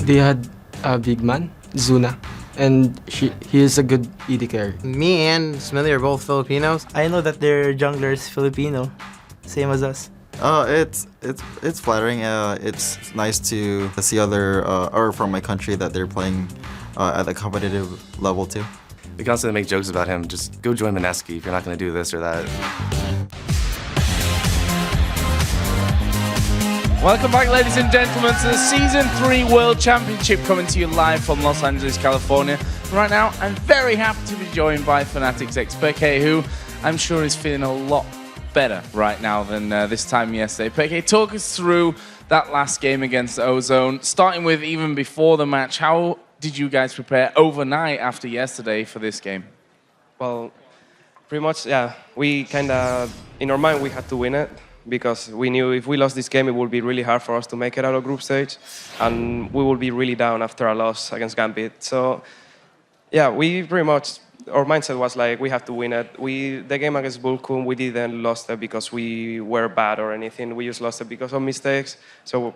They had a big man, Zuna, and he is a good ED carry. Me and Smithy are both Filipinos. I know that their jungler is Filipino, same as us. It's flattering. It's nice to see other or from my country that they're playing at a competitive level too. We constantly make jokes about him. Just go join MSK if you're not going to do this or that. Welcome back, ladies and gentlemen, to the Season 3 World Championship coming to you live from Los Angeles, California. Right now, I'm very happy to be joined by Fnatic's XPK, who I'm sure is feeling a lot better right now than this time yesterday. PK, talk us through that last game against Ozone, starting with even before the match. How did you guys prepare overnight after yesterday for this game? Well, pretty much, yeah. We kind of, in our mind, we had to win it because we knew if we lost this game, it would be really hard for us to make it out of group stage, and we will be really down after a loss against Gambit. So, yeah, we pretty much, our mindset was like, we have to win it. The game against Vulcan, we didn't lost it because we were bad or anything. We just lost it because of mistakes. So,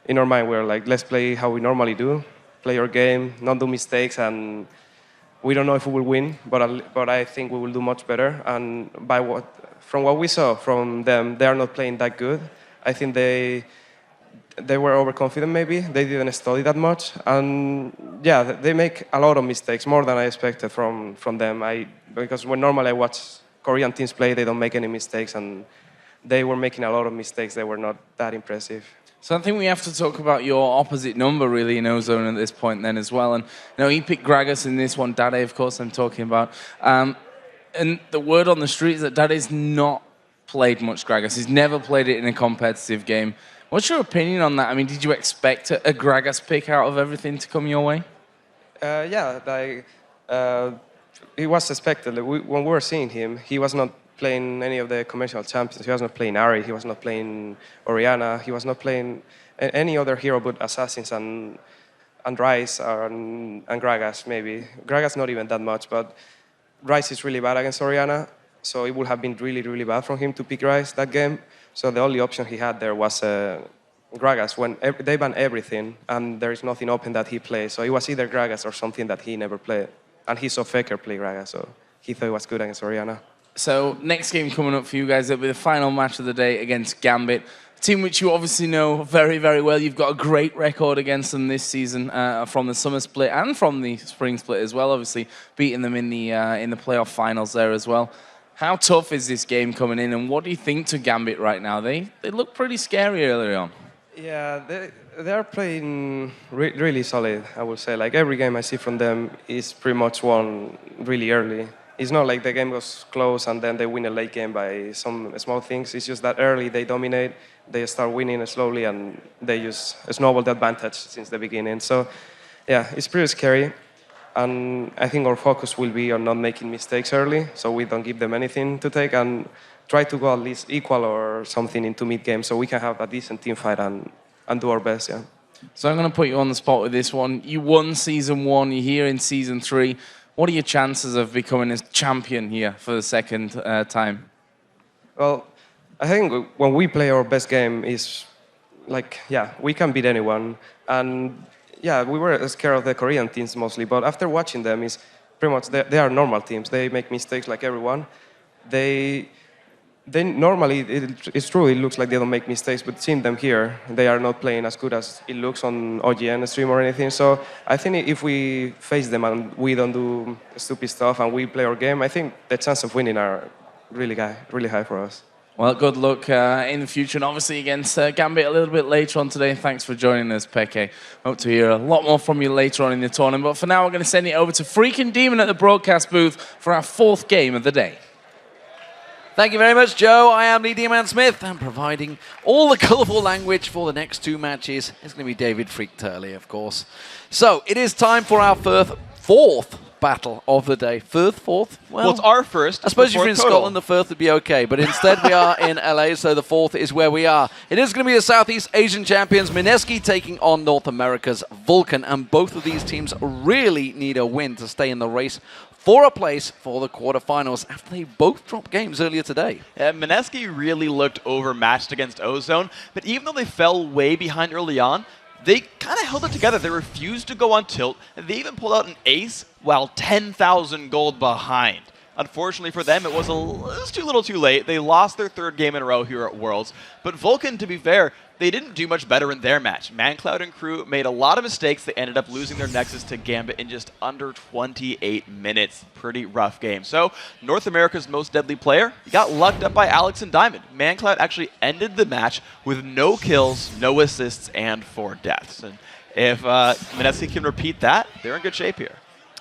in our mind, we were like, let's play how we normally do, play our game, not do mistakes, and we don't know if we will win, but I think we will do much better. And from what we saw from them, they are not playing that good. I think they were overconfident maybe. They didn't study that much. And yeah, they make a lot of mistakes, more than I expected from them. Because when normally I watch Korean teams play, they don't make any mistakes, and they were making a lot of mistakes. They were not that impressive. So I think we have to talk about your opposite number, really, in Ozone at this point then as well. And you know, he picked Gragas in this one, Dade, of course, I'm talking about. And the word on the street is that Dade's not played much Gragas. He's never played it in a competitive game. What's your opinion on that? I mean, did you expect a Gragas pick out of everything to come your way? Yeah, it was expected. When we were seeing him, he was not playing any of the commercial champions. He was not playing Ari, he was not playing Orianna, he was not playing any other hero but Assassins and Ryze and Gragas maybe. Gragas not even that much, but Ryze is really bad against Orianna, so it would have been really, really bad for him to pick Ryze that game. So the only option he had there was Gragas, when they ban everything and there is nothing open that he plays. So it was either Gragas or something that he never played. And he saw Faker play Gragas, so he thought it was good against Orianna. So next game coming up for you guys, it'll be the final match of the day against Gambit, a team which you obviously know very, very well. You've got a great record against them this season from the summer split and from the spring split as well, obviously beating them in the playoff finals there as well. How tough is this game coming in, and what do you think to Gambit right now? They look pretty scary early on. Yeah, they are playing really solid, I would say. Like every game I see from them is pretty much won really early. It's not like the game goes close and then they win a late game by some small things. It's just that early they dominate, they start winning slowly, and they just snowball the advantage since the beginning. So, yeah, it's pretty scary. And I think our focus will be on not making mistakes early, so we don't give them anything to take, and try to go at least equal or something into mid-game so we can have a decent team fight and do our best, yeah. So I'm going to put you on the spot with this one. You won Season 1, you're here in Season 3. What are your chances of becoming a champion here for the second time? Well, I think when we play our best game is like, yeah, we can beat anyone. And yeah, we were scared of the Korean teams mostly, but after watching them, is pretty much they are normal teams. They make mistakes like everyone. They normally, it's true, it looks like they don't make mistakes, but seeing them here, they are not playing as good as it looks on OGN stream or anything. So I think if we face them and we don't do stupid stuff and we play our game, I think the chance of winning are really high for us. Well, good luck in the future, and obviously against Gambit a little bit later on today. Thanks for joining us, Peke. Hope to hear a lot more from you later on in the tournament. But for now, we're going to send it over to Freakin' Demon at the broadcast booth for our 4th game of the day. Thank you very much, Joe. I am Lee D-Man Smith, and providing all the colourful language for the next 2 matches is going to be David Freak Turley, of course. So, it is time for our 4th battle of the day. Fourth? Well, it's our first. I suppose if you're in total. Scotland, the 1st would be okay, but instead we are in LA, so the 4th is where we are. It is going to be the Southeast Asian champions, MSK, taking on North America's Vulcan, and both of these teams really need a win to stay in the race for a place for the quarterfinals after they both dropped games earlier today. Yeah, MSK really looked overmatched against Ozone, but even though they fell way behind early on, they kind of held it together. They refused to go on tilt, and they even pulled out an ace while 10,000 gold behind. Unfortunately for them, it was too little too late. They lost their 3rd game in a row here at Worlds. But Vulcan, to be fair, they didn't do much better in their match. ManCloud and crew made a lot of mistakes. They ended up losing their Nexus to Gambit in just under 28 minutes. Pretty rough game. So, North America's most deadly player, he got lucked up by Alex and Diamond. ManCloud actually ended the match with no kills, no assists, and 4 deaths. And if MSK can repeat that, they're in good shape here.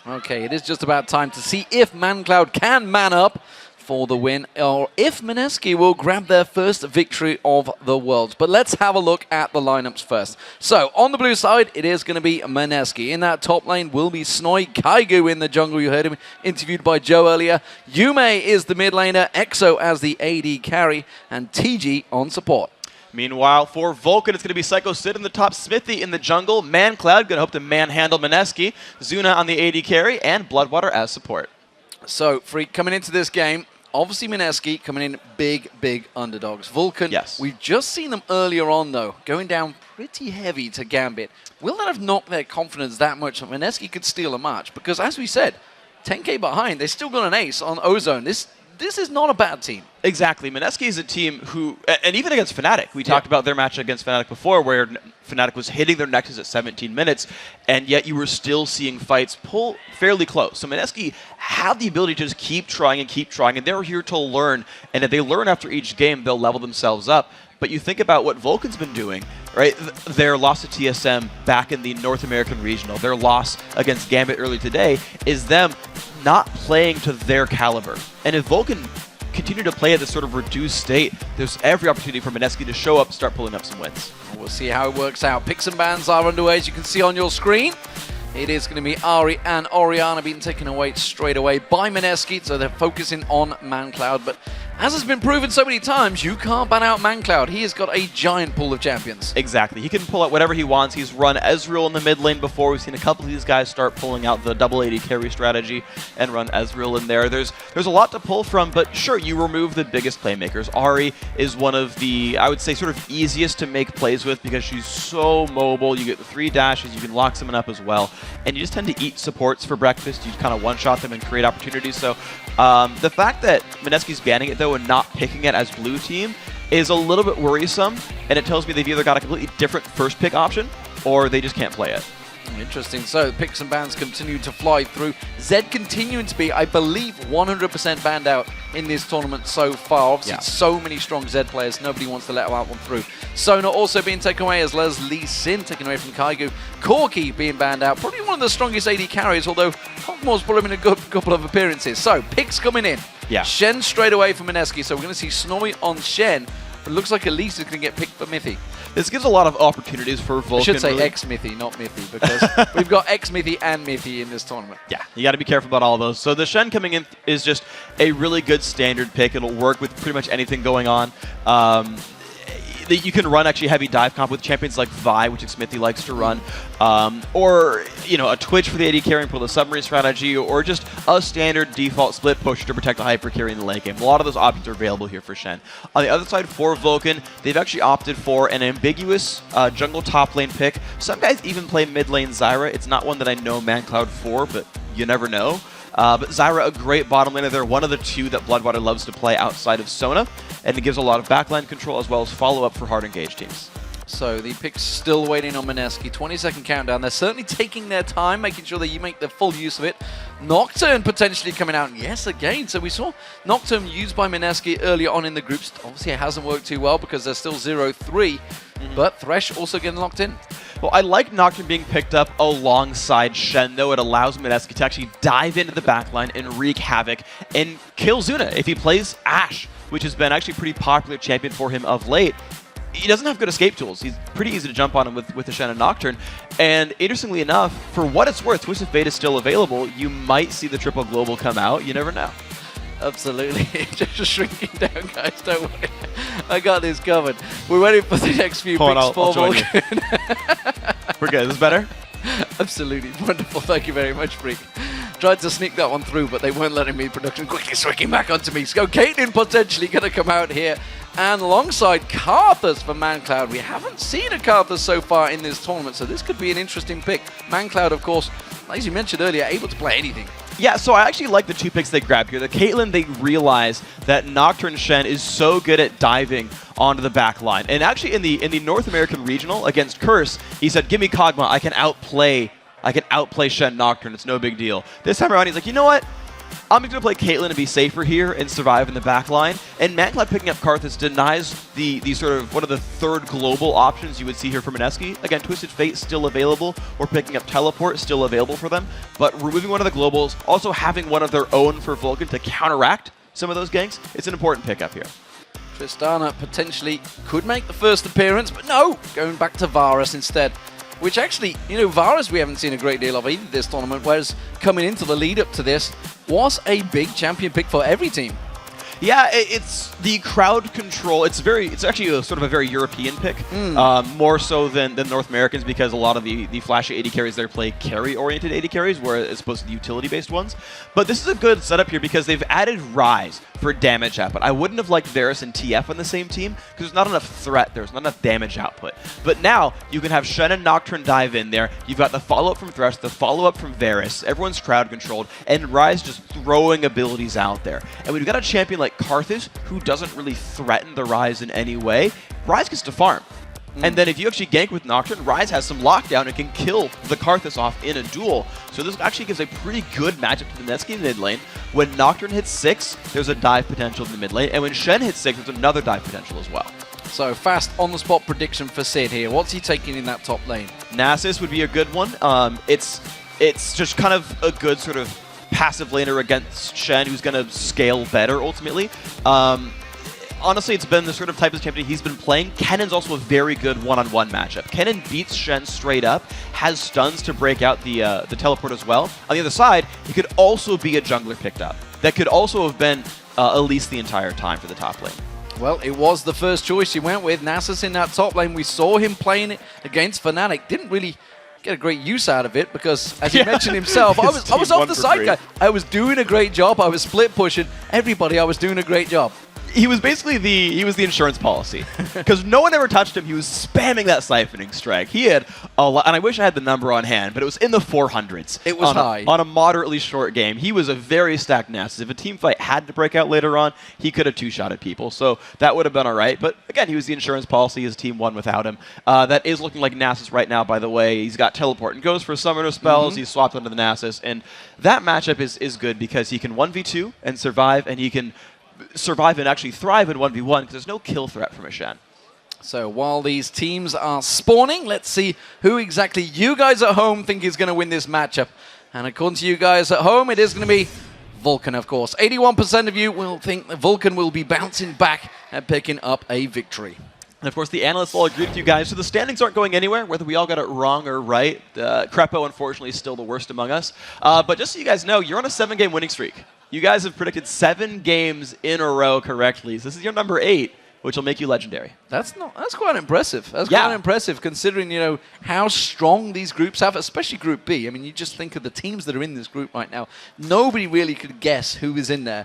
Okay, it is just about time to see if ManCloud can man up for the win, or if MSK will grab their first victory of the Worlds. But let's have a look at the lineups first. So, on the blue side, it is going to be MSK. In that top lane will be Snoy, Kaigu in the jungle. You heard him interviewed by Joe earlier. Yume is the mid laner, EXO as the AD carry, and TG on support. Meanwhile, for Vulcan, it's going to be Psycho Sid in the top, Smithy in the jungle, ManCloud going to hope to manhandle MSK, Zuna on the AD carry, and Bloodwater as support. So, Freak, coming into this game, obviously MSK coming in big underdogs. Vulcan, yes, we've just seen them earlier on, though, going down pretty heavy to Gambit. Will that have knocked their confidence that much that MSK could steal a match? Because, as we said, 10k behind, they still got an ace on Ozone. This is not a bad team. Exactly. MSK is a team who, and even against Fnatic, we talked about their match against Fnatic before, where Fnatic was hitting their Nexus at 17 minutes, and yet you were still seeing fights pull fairly close. So MSK had the ability to just keep trying, and they're here to learn, and if they learn after each game, they'll level themselves up. But you think about what Vulcan's been doing, right? Their loss to TSM back in the North American Regional, their loss against Gambit early today, is them not playing to their caliber. And if Vulcan continue to play at this sort of reduced state, there's every opportunity for MSK to show up, start pulling up some wins. We'll see how it works out. Picks and bans are underway, as you can see on your screen. It is going to be Ari and Orianna being taken away straight away by MSK, so they're focusing on ManCloud. But as has been proven so many times, you can't ban out ManCloud. He has got a giant pool of champions. Exactly. He can pull out whatever he wants. He's run Ezreal in the mid lane before. We've seen a couple of these guys start pulling out the double AD carry strategy and run Ezreal in there. There's a lot to pull from, but sure, you remove the biggest playmakers. Ari is one of the, I would say, sort of easiest to make plays with because she's so mobile. You get the 3 dashes, you can lock someone up as well, and you just tend to eat supports for breakfast. You kind of one-shot them and create opportunities. So the fact that MSK's banning it, though, and not picking it as blue team is a little bit worrisome, and it tells me they've either got a completely different first pick option or they just can't play it. Interesting. So picks and bans continue to fly through. Zed continuing to be, I believe, 100% banned out in this tournament so far. Obviously, so many strong Zed players. Nobody wants to let that one through. Sona also being taken away, as well as Lee Sin taken away from Kaigu. Corki being banned out. Probably one of the strongest AD carries, although Hawkmore's put him in a good couple of appearances. So picks coming in. Yeah. Shen straight away from MSK. So we're going to see Snowy on Shen. But it looks like Elise is going to get picked for Mithy. This gives a lot of opportunities for Vulcan. I should say really. X-Mithy, not Mithy, because we've got X-Mithy and Mithy in this tournament. Yeah, you got to be careful about all of those. So the Shen coming in is just a really good standard pick. It'll work with pretty much anything going on. You can run actually heavy dive comp with champions like Vi, which Smithy likes to run, or a Twitch for the AD carry and pull the submarine strategy, or just a standard default split push to protect the hyper carry in the late game. A lot of those options are available here for Shen. On the other side, for Vulcan, they've actually opted for an ambiguous jungle top lane pick. Some guys even play mid lane Zyra. It's not one that I know ManCloud for, but you never know. But Zyra, a great bottom laner. They're one of the two that Bloodwater loves to play outside of Sona, and it gives a lot of backline control as well as follow-up for hard engaged teams. So the pick's still waiting on MSK. 20-second countdown. They're certainly taking their time, making sure that you make the full use of it. Nocturne potentially coming out. Yes, again. So we saw Nocturne used by MSK earlier on in the groups. Obviously, it hasn't worked too well because they're still 0-3. But Thresh also getting locked in. Well, I like Nocturne being picked up alongside Shen, though. It allows MSK to actually dive into the backline and wreak havoc and kill Zuna if he plays Ashe, which has been actually a pretty popular champion for him of late. He doesn't have good escape tools. He's pretty easy to jump on him with the Shen and Nocturne. And interestingly enough, for what it's worth, Twisted Fate is still available. You might see the triple global come out. You never know. Absolutely. Just shrinking down, guys. Don't worry. I got this covered. We're ready for the next few picks for Vulcan. We're good. Is this better? Absolutely. Wonderful. Thank you very much, Freak. Tried to sneak that one through, but they weren't letting me. Production quickly switching back onto me. So Caitlyn potentially going to come out here And alongside Karthus for ManCloud. We haven't seen a Karthus so far in this tournament, so this could be an interesting pick. ManCloud, of course, as you mentioned earlier, able to play anything. Yeah, so I actually like the 2 picks they grabbed here. The Caitlyn, they realize that Nocturne Shen is so good at diving onto the back line. And actually in the North American Regional against Curse, he said, give me Kog'Maw, I can outplay Shen Nocturne, it's no big deal. This time around, he's like, you know what? I'm just going to play Caitlyn and be safer here and survive in the back line. And ManCloud picking up Karthus denies the sort of one of the third global options you would see here for MSK. Again, Twisted Fate still available, or picking up Teleport still available for them. But removing one of the globals, also having one of their own for Vulcan to counteract some of those ganks, it's an important pickup here. Tristana potentially could make the first appearance, but no, going back to Varus instead. Which actually, Varus we haven't seen a great deal of either this tournament, whereas coming into the lead up to this was a big champion pick for every team. Yeah, it's the crowd control. It's actually a sort of a very European pick, more so than North Americans, because a lot of the flashy AD carries there play carry-oriented AD carries, whereas as opposed to the utility-based ones. But this is a good setup here because they've added Ryze for damage output. I wouldn't have liked Varus and TF on the same team because there's not enough threat, there's not enough damage output. But now you can have Shen and Nocturne dive in there. You've got the follow-up from Thresh, the follow-up from Varus. Everyone's crowd controlled, and Ryze just throwing abilities out there. And when you've got a champion like Karthus, who doesn't really threaten the Ryze in any way, Ryze gets to farm. And then if you actually gank with Nocturne, Ryze has some lockdown and can kill the Karthus off in a duel. So this actually gives a pretty good matchup to the MSK mid lane. When Nocturne hits 6, there's a dive potential in the mid lane. And when Shen hits 6, there's another dive potential as well. So fast on-the-spot prediction for Sid here. What's he taking in that top lane? Nasus would be a good one. It's just kind of a good sort of passive laner against Shen, who's going to scale better ultimately. Honestly, it's been the sort of type of champion he's been playing. Kennen's also a very good one-on-one matchup. Kennen beats Shen straight up, has stuns to break out the teleport as well. On the other side, he could also be a jungler picked up. That could also have been Elise the entire time for the top lane. Well, it was the first choice he went with. Nasus in that top lane. We saw him playing it against Fnatic. Didn't really get a great use out of it because, as he mentioned himself, I was off the side guy. I was doing a great job. I was split pushing everybody. I was doing a great job. He was basically the insurance policy because no one ever touched him. He was spamming that siphoning strike. He had a lot, and I wish I had the number on hand, but it was in the 400s. It was high on a moderately short game. He was a very stacked Nasus. If a team fight had to break out later on, he could have two-shotted people, so that would have been all right. But again, he was the insurance policy. His team won without him. That is looking like Nasus right now. By the way, he's got teleport and goes for summoner spells. He's swapped onto the Nasus, and that matchup is good because he can 1v2 and survive, and he can survive and actually thrive in 1v1 because there's no kill threat from a Shen. So while these teams are spawning, let's see who exactly you guys at home think is going to win this matchup. And according to you guys at home, it is going to be Vulcan, of course. 81% of you will think that Vulcan will be bouncing back and picking up a victory. And of course, the analysts all agree with you guys, so the standings aren't going anywhere, whether we all got it wrong or right. Crepo, unfortunately, is still the worst among us. But just so you guys know, you're on a 7-game winning streak. You guys have predicted 7 games in a row correctly. So this is your number 8, which will make you legendary. That's quite impressive. That's quite impressive considering, how strong these groups have, especially Group B. I mean, you just think of the teams that are in this group right now. Nobody really could guess who is in there.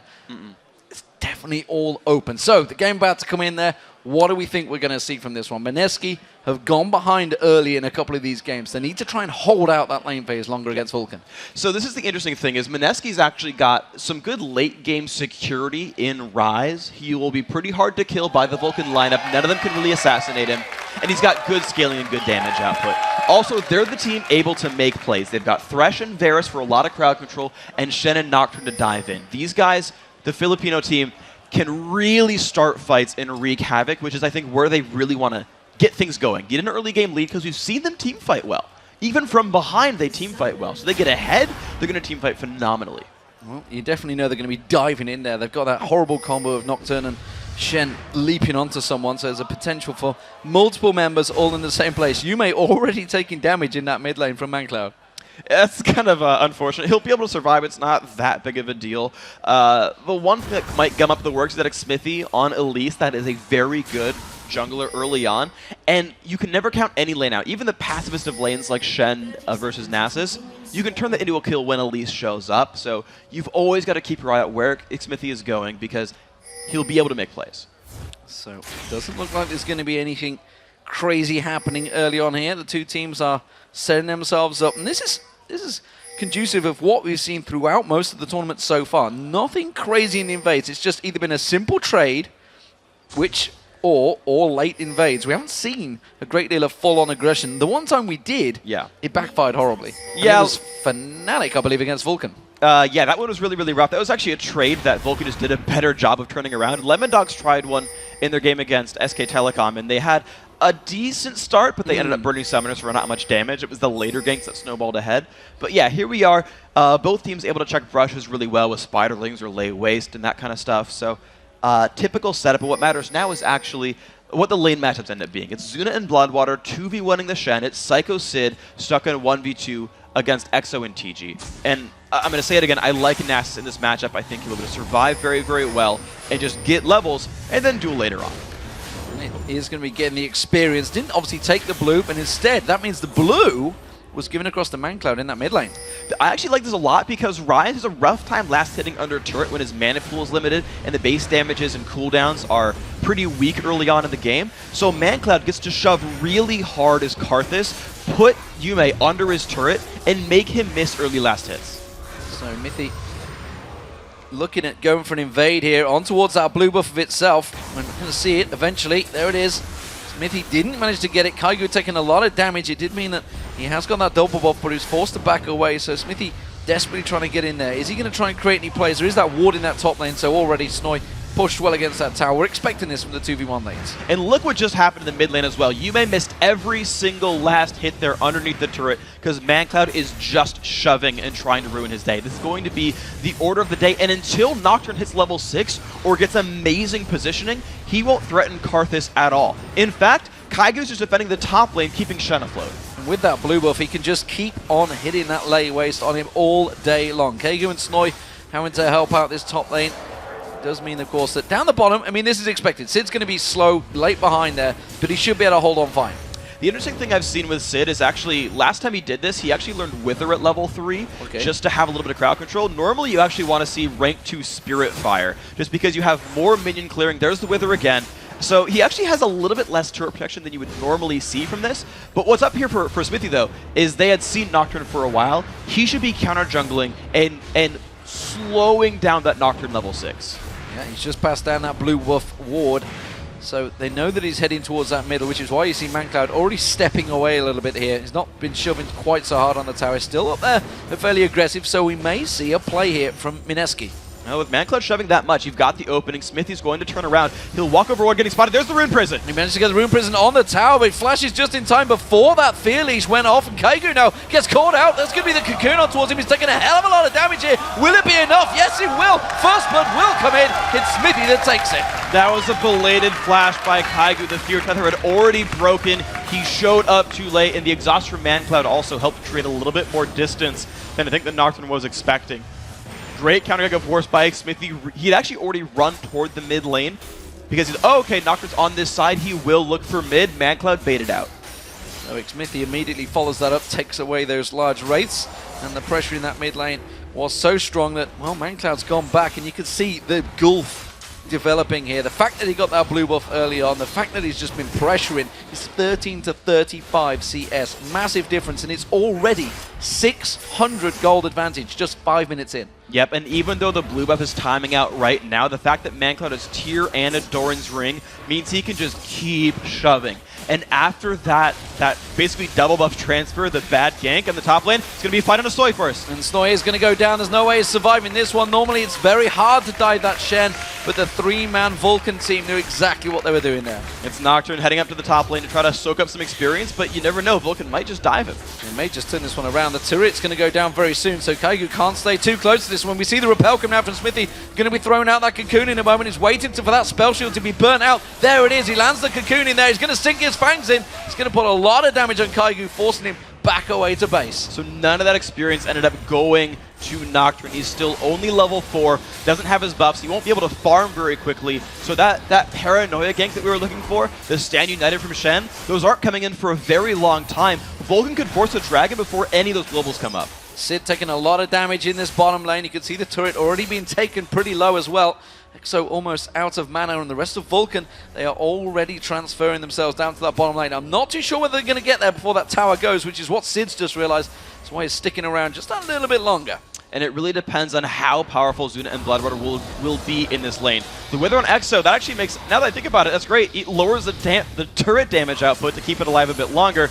It's definitely all open. So the game about to come in there. What do we think we're going to see from this one? MSK have gone behind early in a couple of these games. They need to try and hold out that lane phase longer against Vulcan. So this is the interesting thing, is MSK's actually got some good late-game security in Ryze. He will be pretty hard to kill by the Vulcan lineup. None of them can really assassinate him. And he's got good scaling and good damage output. Also, they're the team able to make plays. They've got Thresh and Varus for a lot of crowd control, and Shen and Nocturne to dive in. These guys, the Filipino team, can really start fights and wreak havoc, which is, I think, where they really want to get things going. Get an early game lead because we've seen them team fight well. Even from behind, they team fight well. So they get ahead, they're going to team fight phenomenally. Well, you definitely know they're going to be diving in there. They've got that horrible combo of Nocturne and Shen leaping onto someone, so there's a potential for multiple members all in the same place. You may already taking damage in that mid lane from ManCloud. That's kind of unfortunate. He'll be able to survive. It's not that big of a deal. The one thing that might gum up the works is that Xmithie on Elise, that is a very good jungler early on. And you can never count any lane out. Even the passivest of lanes like Shen versus Nasus, you can turn that into a kill when Elise shows up. So you've always got to keep your eye out where Xmithie is going because he'll be able to make plays. So it doesn't look like there's going to be anything crazy happening early on here. The two teams are setting themselves up, and this is conducive of what we've seen throughout most of the tournament so far. Nothing crazy in the invades. It's just either been a simple trade, or late invades. We haven't seen a great deal of full-on aggression. The one time we did, it backfired horribly. Yeah, it was Fnatic, I believe, against Vulcan. Yeah, that one was really, really rough. That was actually a trade that Vulcan just did a better job of turning around. Lemon Dogs tried one in their game against SK Telecom, and they had a decent start, but they ended up burning summoners for not much damage. It was the later ganks that snowballed ahead. But yeah, here we are. Both teams able to check brushes really well with spiderlings or lay waste and that kind of stuff. So typical setup. But what matters now is actually what the lane matchups end up being. It's Zuna and Bloodwater 2v1ing the Shen. It's Psycho Sid stuck in 1v2 against EXO and TG. And I'm going to say it again, I like Nasus in this matchup. I think he'll be able to survive very, very well and just get levels and then duel later on. He is going to be getting the experience. Didn't obviously take the blue, but instead that means the blue was given across to ManCloud in that mid lane. I actually like this a lot because Ryan has a rough time last hitting under turret when his mana pool is limited and the base damages and cooldowns are pretty weak early on in the game. So ManCloud gets to shove really hard as Karthus, put Yume under his turret, and make him miss early last hits. So Mithy looking at going for an invade here on towards that blue buff of itself. We're going to see it eventually. There it is. Smithy didn't manage to get it. Kaigu taking a lot of damage. It did mean that he has got that double buff, but he was forced to back away. So Smithy desperately trying to get in there. Is he going to try and create any plays? There is that ward in that top lane, so already Snoy pushed well against that tower. We're expecting this from the 2v1 lanes. And look what just happened in the mid lane as well. Yume missed every single last hit there underneath the turret because ManCloud is just shoving and trying to ruin his day. This is going to be the order of the day, and until Nocturne hits level 6 or gets amazing positioning, he won't threaten Karthus at all. In fact, Kaigo's just defending the top lane, keeping Shen afloat. And with that blue buff, he can just keep on hitting that lay waste on him all day long. Kaigu and Snoy having to help out this top lane. Does mean, of course, that down the bottom, I mean, this is expected. Sid's going to be slow, late behind there, but he should be able to hold on fine. The interesting thing I've seen with Sid is actually, last time he did this, he actually learned Wither at level 3, just to have a little bit of crowd control. Normally, you actually want to see rank 2 Spirit Fire, just because you have more minion clearing. There's the Wither again. So he actually has a little bit less turret protection than you would normally see from this. But what's up here for Smithy, though, is they had seen Nocturne for a while. He should be counter-jungling and slowing down that Nocturne level 6. Yeah, he's just passed down that blue buff ward. So they know that he's heading towards that middle, which is why you see ManCloud already stepping away a little bit here. He's not been shoving quite so hard on the tower. Still up there, but fairly aggressive, so we may see a play here from MSK. Now with ManCloud shoving that much, you've got the opening. Smithy's going to turn around. He'll walk over one, getting spotted. There's the Rune Prison. He managed to get the Rune Prison on the tower, but he flashes just in time before that Fear Leash went off, and Kaigu now gets caught out. That's going to be the Cocoon on towards him. He's taking a hell of a lot of damage here. Will it be enough? Yes, it will. First Blood will come in. It's Smithy that takes it. That was a belated flash by Kaigu. The Fear Tether had already broken. He showed up too late, and the exhaust from ManCloud also helped create a little bit more distance than I think the Nocturne was expecting. Great counter of force by Smithy. He'd actually already run toward the mid lane because he's, oh, okay, Nocturne's on this side. He will look for mid. ManCloud baited out. So Smithy immediately follows that up, takes away those large wraiths, and the pressure in that mid lane was so strong that, well, ManCloud's gone back, and you can see the gulf developing here. The fact that he got that blue buff early on, the fact that he's just been pressuring, is 13 to 35 CS. Massive difference, and it's already 600 gold advantage just 5 minutes in. Yep, and even though the blue buff is timing out right now, the fact that ManCloud has Tyr and a Doran's Ring means he can just keep shoving. And after that basically double buff transfer, the bad gank on the top lane, it's going to be a fight on a Snoy first. And Snoy is going to go down. There's no way he's surviving this one. Normally it's very hard to dive that Shen, but the 3-man Vulcan team knew exactly what they were doing there. It's Nocturne heading up to the top lane to try to soak up some experience, but you never know. Vulcan might just dive him. He may just turn this one around. The turret's going to go down very soon, so Kaigu can't stay too close to this one. We see the repel coming out from Smithy. Going to be throwing out that Cocoon in a moment. He's waiting for that spell shield to be burnt out. There it is. He lands the Cocoon in there. He's going to sink his fangs in. He's going to put a lot of damage on Kaigu, forcing him back away to base. So none of that experience ended up going to Nocturne. He's still only level 4, doesn't have his buffs. He won't be able to farm very quickly. So that paranoia gank that we were looking for, the Stand United from Shen, those aren't coming in for a very long time. Vulcan could force a dragon before any of those globals come up. Sid taking a lot of damage in this bottom lane. You can see the turret already being taken pretty low as well. Exo almost out of mana, and the rest of Vulcan, they are already transferring themselves down to that bottom lane. I'm not too sure whether they're going to get there before that tower goes, which is what Sid's just realized. That's why he's sticking around just a little bit longer. And it really depends on how powerful Zuna and Bloodwater will be in this lane. The Wither on Exo, that actually makes, now that I think about it, that's great. It lowers the turret damage output to keep it alive a bit longer.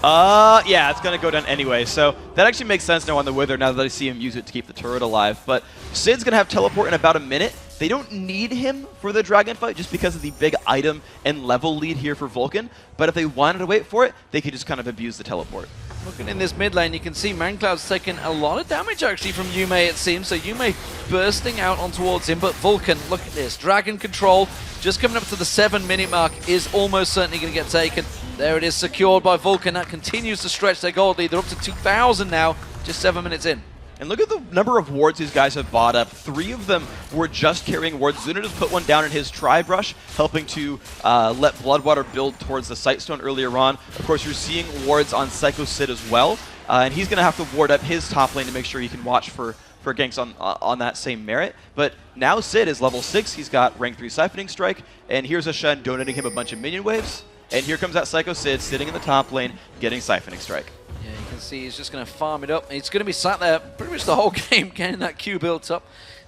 Yeah, it's going to go down anyway. So that actually makes sense now on the Wither, now that I see him use it to keep the turret alive. But Sid's going to have teleport in about a minute. They don't need him for the dragon fight just because of the big item and level lead here for Vulcan. But if they wanted to wait for it, they could just kind of abuse the teleport. Looking in this mid lane, you can see Mancloud's taking a lot of damage actually from Yume, it seems. So Yume bursting out on towards him, but Vulcan, look at this. Dragon control, just coming up to the 7-minute mark, is almost certainly going to get taken. There it is, secured by Vulcan. That continues to stretch their gold lead. They're up to 2,000 now, just 7 minutes in. And look at the number of wards these guys have bought up. 3 of them were just carrying wards. Zuna just put one down in his Tri-Brush, helping to let Bloodwater build towards the Sightstone earlier on. Of course, you're seeing wards on Psycho Sid as well. And he's going to have to ward up his top lane to make sure he can watch for ganks on that same merit. But now Sid is level 6. He's got rank 3 Siphoning Strike. And here's a Shen donating him a bunch of minion waves. And here comes that Psycho Sid sitting in the top lane, getting Siphoning Strike. Yeah, you can see he's just going to farm it up. He's going to be sat there pretty much the whole game getting that Q built up.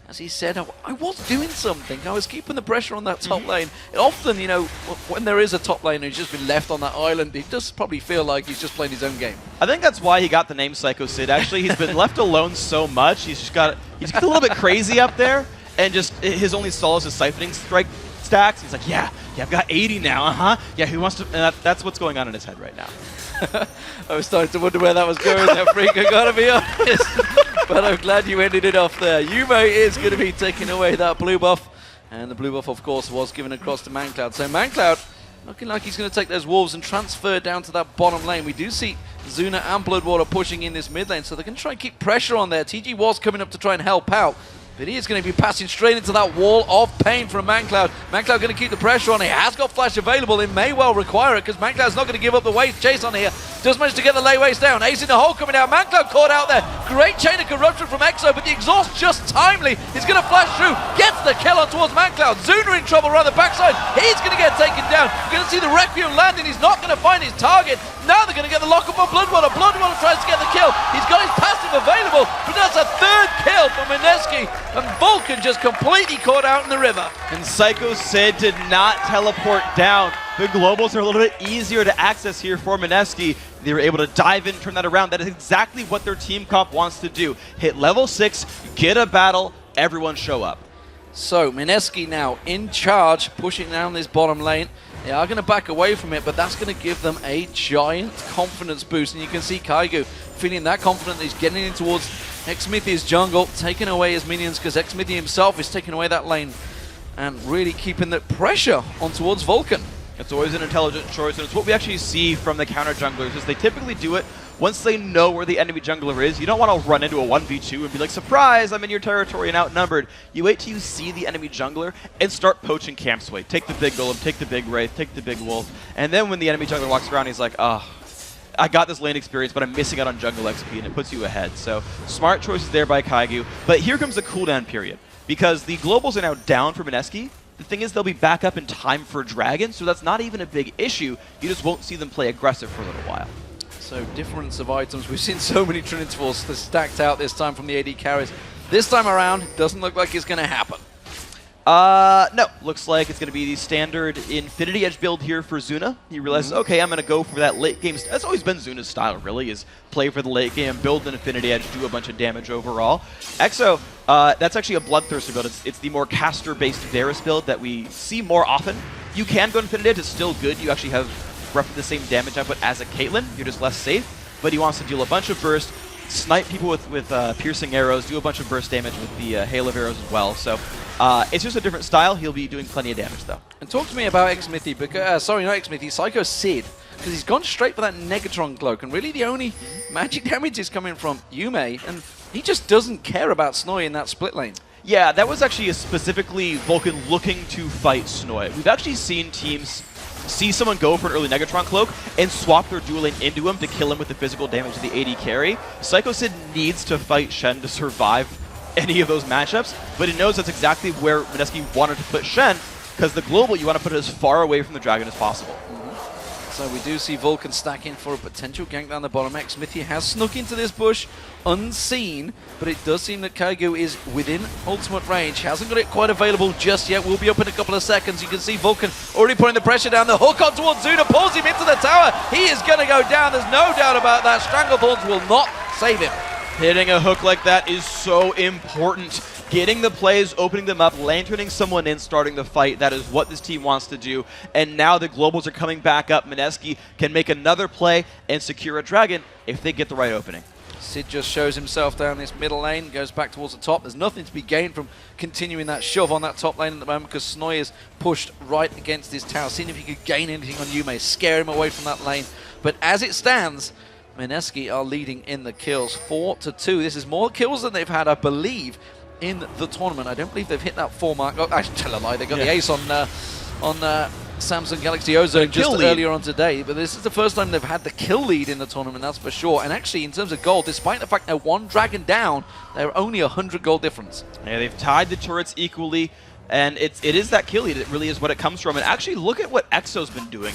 As he said, I was doing something. I was keeping the pressure on that top lane. Often, you know, when there is a top laner who's just been left on that island, he does probably feel like he's just playing his own game. I think that's why he got the name Psycho Sid. Actually, he's been left alone so much. He's a little bit crazy up there, and just his only solace is Siphoning Strike stacks. He's like, yeah, I've got 80 now, Yeah, who wants to? And that's what's going on in his head right now. I was starting to wonder where that was going there, Freak, I gotta be honest. But I'm glad you ended it off there. Yume is going to be taking away that blue buff. And the blue buff, of course, was given across to Mancloud. So Mancloud looking like he's going to take those wolves and transfer down to that bottom lane. We do see Zuna and Bloodwater pushing in this mid lane, so they're going to try and keep pressure on there. TG was coming up to try and help out, but he is going to be passing straight into that wall of pain from Mancloud. Mancloud going to keep the pressure on. He has got flash available. It may well require it because Mancloud's not going to give up the waste chase on here. Does manage to get the lay waste down. Ace in the hole coming out. Mancloud caught out there. Great chain of corruption from Exo, but the exhaust just timely. He's going to flash through. Gets the kill on towards Mancloud. Zuna in trouble around the backside. He's going to get taken down. You're going to see the Requiem landing. He's not going to find his target. Now they're going to get the lockup on Bloodwater. Bloodwater tries to get the kill. He's got his passive available, but that's a 3rd kill for Mineski. And Vulcan just completely caught out in the river. And Psycho Sid did not teleport down. The globals are a little bit easier to access here for Mineski. They were able to dive in, turn that around. That is exactly what their team comp wants to do. Hit level 6, get a battle, everyone show up. So Mineski now in charge, pushing down this bottom lane. They are going to back away from it, but that's going to give them a giant confidence boost. And you can see Kaigu feeling that confident that he's getting in towards Xmithy's jungle, taking away his minions because Xmithy himself is taking away that lane and really keeping the pressure on towards Vulcan. It's always an intelligent choice, and it's what we actually see from the counter junglers, is they typically do it once they know where the enemy jungler is. You don't want to run into a 1v2 and be like, surprise, I'm in your territory and outnumbered. You wait till you see the enemy jungler and start poaching camp sway. Take the big golem, take the big wraith, take the big wolf, and then when the enemy jungler walks around, he's like, oh, I got this lane experience, but I'm missing out on jungle XP, and it puts you ahead. So smart choices there by Kaigu, but here comes the cooldown period, because the globals are now down for Mineski. The thing is, they'll be back up in time for Dragon, so that's not even a big issue. You just won't see them play aggressive for a little while. So difference of items. We've seen so many Trinity Force stacked out this time from the AD carries. This time around, doesn't look like it's going to happen. No. Looks like it's going to be the standard Infinity Edge build here for Zuna. He realizes, okay, I'm going to go for that late game. That's always been Zuna's style, really, is play for the late game, build an Infinity Edge, do a bunch of damage overall. Exo, that's actually a Bloodthirster build. It's the more caster-based Varus build that we see more often. You can go Infinity Edge. It's still good. You actually have roughly the same damage output as a Caitlyn. You're just less safe. But he wants to deal a bunch of burst, snipe people with piercing arrows, do a bunch of burst damage with the hail of arrows as well. So it's just a different style. He'll be doing plenty of damage, though. And talk to me about Xmithy, because, sorry, not Xmithy, Psycho Sid, because he's gone straight for that Negatron cloak, and really the only magic damage is coming from Yume, and he just doesn't care about Snoy in that split lane. Yeah, that was actually specifically Vulcan looking to fight Snoy. We've actually seen teams see someone go for an early Negatron cloak and swap their dual lane into him to kill him with the physical damage of the AD carry. Psycho Sid needs to fight Shen to survive any of those matchups, but he knows that's exactly where Mineski wanted to put Shen, because the global, you want to put it as far away from the dragon as possible. So we do see Vulcan stacking for a potential gank down the bottom. Smithy has snuck into this bush unseen, but it does seem that Kaigu is within ultimate range. Hasn't got it quite available just yet. Will be up in a couple of seconds. You can see Vulcan already putting the pressure down. The hook on towards Zuna pulls him into the tower. He is going to go down. There's no doubt about that. Stranglethorns will not save him. Hitting a hook like that is so important. Getting the plays, opening them up, lanterning someone in, starting the fight. That is what this team wants to do. And now the globals are coming back up. Mineski can make another play and secure a dragon if they get the right opening. Sid just shows himself down this middle lane, goes back towards the top. There's nothing to be gained from continuing that shove on that top lane at the moment because Snoy is pushed right against his tower. Seeing if he could gain anything on Yume, scare him away from that lane. But as it stands, Mineski are leading in the kills, 4-2. This is more kills than they've had, I believe, in the tournament. I don't believe they've hit that 4 mark. Oh, I tell a lie. They got the ace on Samsung Galaxy Ozone just earlier on today. But this is the first time they've had the kill lead in the tournament, that's for sure. And actually, in terms of gold, despite the fact they're 1 dragon down, they're only 100 gold difference. Yeah, they've tied the turrets equally. And it is that kill lead. It really is what it comes from. And actually, look at what EXO's been doing.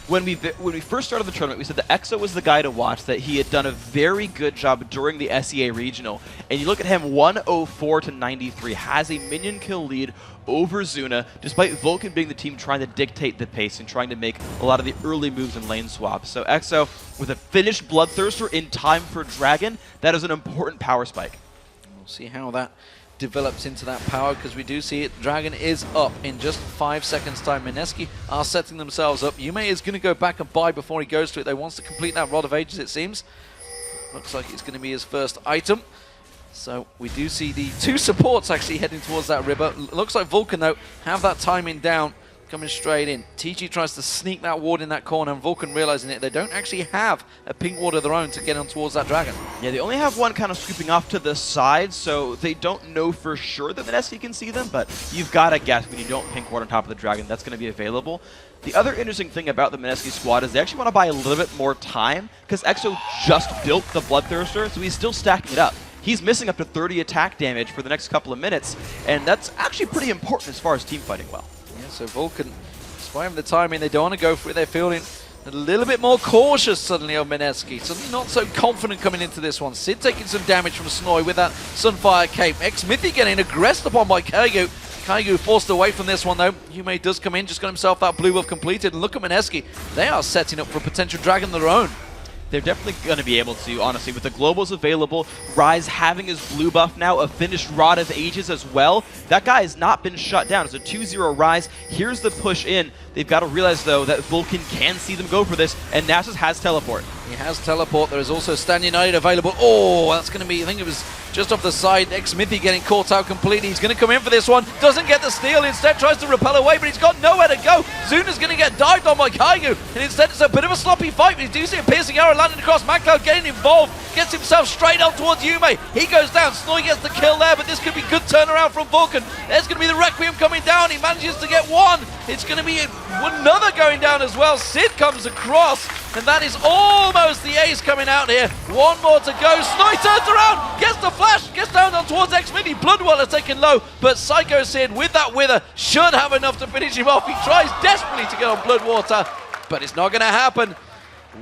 When we first started the tournament, we said that EXO was the guy to watch, that he had done a very good job during the SEA regional. And you look at him, 104 to 93, has a minion kill lead over Zuna, despite Vulcan being the team trying to dictate the pace and trying to make a lot of the early moves and lane swaps. So EXO, with a finished Bloodthirster in time for Dragon, that is an important power spike. We'll see how that develops into that power, because we do see it. Dragon is up in just 5 seconds time. Mineski are setting themselves up. Yume is going to go back and buy before he goes to it. They wants to complete that Rod of Ages, it seems. Looks like it's going to be his first item. So we do see the 2 supports actually heading towards that river. Looks like Vulcan, though, have that timing down, coming straight in. TG tries to sneak that ward in that corner, and Vulcan realizing it. They don't actually have a pink ward of their own to get on towards that dragon. Yeah, they only have one kind of scooping off to the side, so they don't know for sure that Mineski can see them, but you've got to guess when you don't pink ward on top of the dragon, that's going to be available. The other interesting thing about the Mineski squad is they actually want to buy a little bit more time, because EXO just built the Bloodthirster, so he's still stacking it up. He's missing up to 30 attack damage for the next couple of minutes, and that's actually pretty important as far as team fighting well. Yeah, so Vulcan, despite having the timing, they don't want to go for it. They're feeling a little bit more cautious suddenly of Mineski. Suddenly not so confident coming into this one. Sid taking some damage from Snoy with that Sunfire Cape. Xmithy getting aggressed upon by Kaigu. Kaigu forced away from this one though. Yume does come in, just got himself that blue buff completed. And look at Mineski. They are setting up for a potential dragon of their own. They're definitely going to be able to, honestly, with the globals available, Ryze having his blue buff now, a finished Rod of Ages as well. That guy has not been shut down. It's a 2-0 Ryze. Here's the push in. They've got to realize, though, that Vulcan can see them go for this, and Nasus has teleport. He has teleport. There is also Stand United available. Oh, that's going to be, I think it was just off the side. Xmithy getting caught out completely. He's going to come in for this one. Doesn't get the steal. Instead tries to repel away, but he's got nowhere to go. Zuna's going to get dived on by Kaigu. And instead it's a bit of a sloppy fight. We do see a piercing arrow landing across. McCloud getting involved. Gets himself straight up towards Yume. He goes down. Snoy gets the kill there, but this could be good turnaround from Vulcan. There's going to be the Requiem coming down. He manages to get one. It's going to be another going down as well. Sid comes across, and that is almost the ace coming out here. One more to go. Snoy turns around, gets the flash, gets down on towards Xmithy. Bloodwater taken low, but Psycho Sid with that wither should have enough to finish him off. He tries desperately to get on Bloodwater, but it's not going to happen.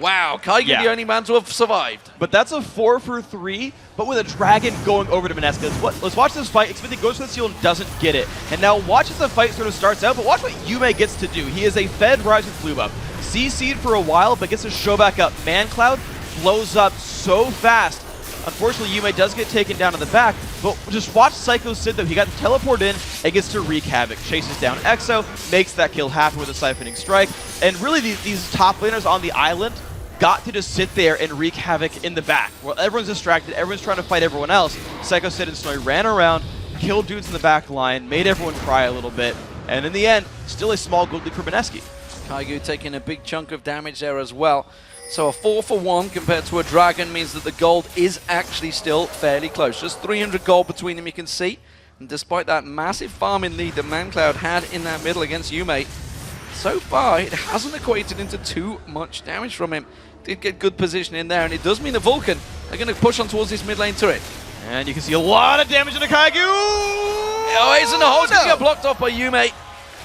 Wow, Kaigu the only man to have survived. But that's a 4 for 3, but with a dragon going over to Mineski. Let's watch this fight. Xmithy goes for the seal and doesn't get it. And now watch as the fight sort of starts out, but watch what Yume gets to do. He is a fed Ryze with blue buff. CC'd for a while, but gets to show back up. ManCloud blows up so fast. Unfortunately, Yume does get taken down in the back, but just watch Psycho Sid, though. He got the teleport in and gets to wreak havoc. Chases down EXO, makes that kill happen with a siphoning strike. And really, these top laners on the island got to just sit there and wreak havoc in the back. While everyone's distracted, everyone's trying to fight everyone else, Psycho Sid and Snoy ran around, killed dudes in the back line, made everyone cry a little bit, and in the end, still a small gold lead for Mineski. Kaigu taking a big chunk of damage there as well. So a 4 for 1 compared to a dragon means that the gold is actually still fairly close. Just 300 gold between them, you can see. And despite that massive farming lead that ManCloud had in that middle against Yume, so far it hasn't equated into too much damage from him. Did get good position in there, and it does mean the Vulcan are going to push on towards this mid lane turret. And you can see a lot of damage into Kaiju! Oh, he's in the hole. Going to get blocked off by Yume.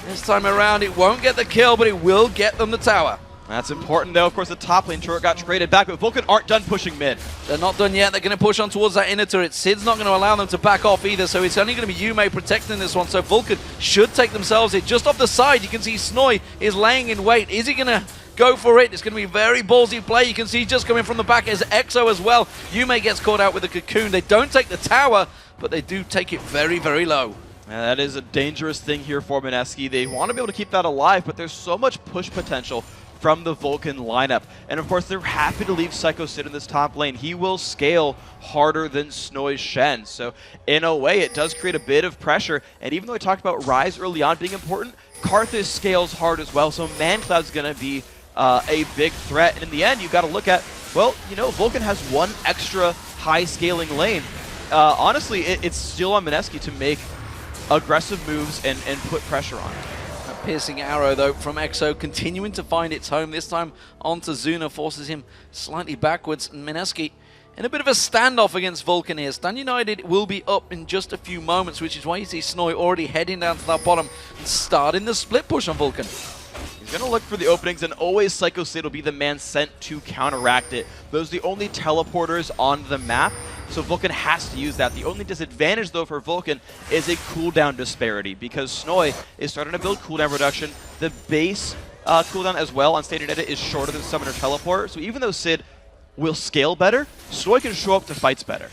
This time around, it won't get the kill, but it will get them the tower. That's important, though. Of course, the top lane turret got traded back, but Vulcan aren't done pushing mid. They're not done yet. They're going to push on towards that inner turret. Sid's not going to allow them to back off either, so it's only going to be Yume protecting this one. So Vulcan should take themselves in. Just off the side, you can see Snoy is laying in wait. Is he going to go for it? It's going to be a very ballsy play. You can see just coming from the back is Exo as well. Yume gets caught out with the cocoon. They don't take the tower, but they do take it very, very low. That is a dangerous thing here for MSK. They want to be able to keep that alive, but there's so much push potential from the Vulcan lineup. And of course, they're happy to leave Psycho Sid in this top lane. He will scale harder than Snoy's Shen. So in a way, it does create a bit of pressure. And even though I talked about Ryze early on being important, Karthus scales hard as well. So ManCloud's going to be a big threat. And in the end, you've got to look at, well, you know, Vulcan has one extra high scaling lane. Honestly, it's still on MSK to make aggressive moves and put pressure on it. A piercing arrow, though, from Exo, continuing to find its home. This time onto Zuna, forces him slightly backwards. And MSK in a bit of a standoff against Vulcan here. Stan United will be up in just a few moments, which is why you see Snoy already heading down to that bottom and starting the split push on Vulcan. He's going to look for the openings, and always Psycho Sid will be the man sent to counteract it. Those are the only teleporters on the map, so Vulcan has to use that. The only disadvantage, though, for Vulcan is a cooldown disparity, because Snoy is starting to build cooldown reduction. The base cooldown as well on Standard Edit is shorter than Summoner Teleport, so even though Sid will scale better, Snoy can show up to fights better.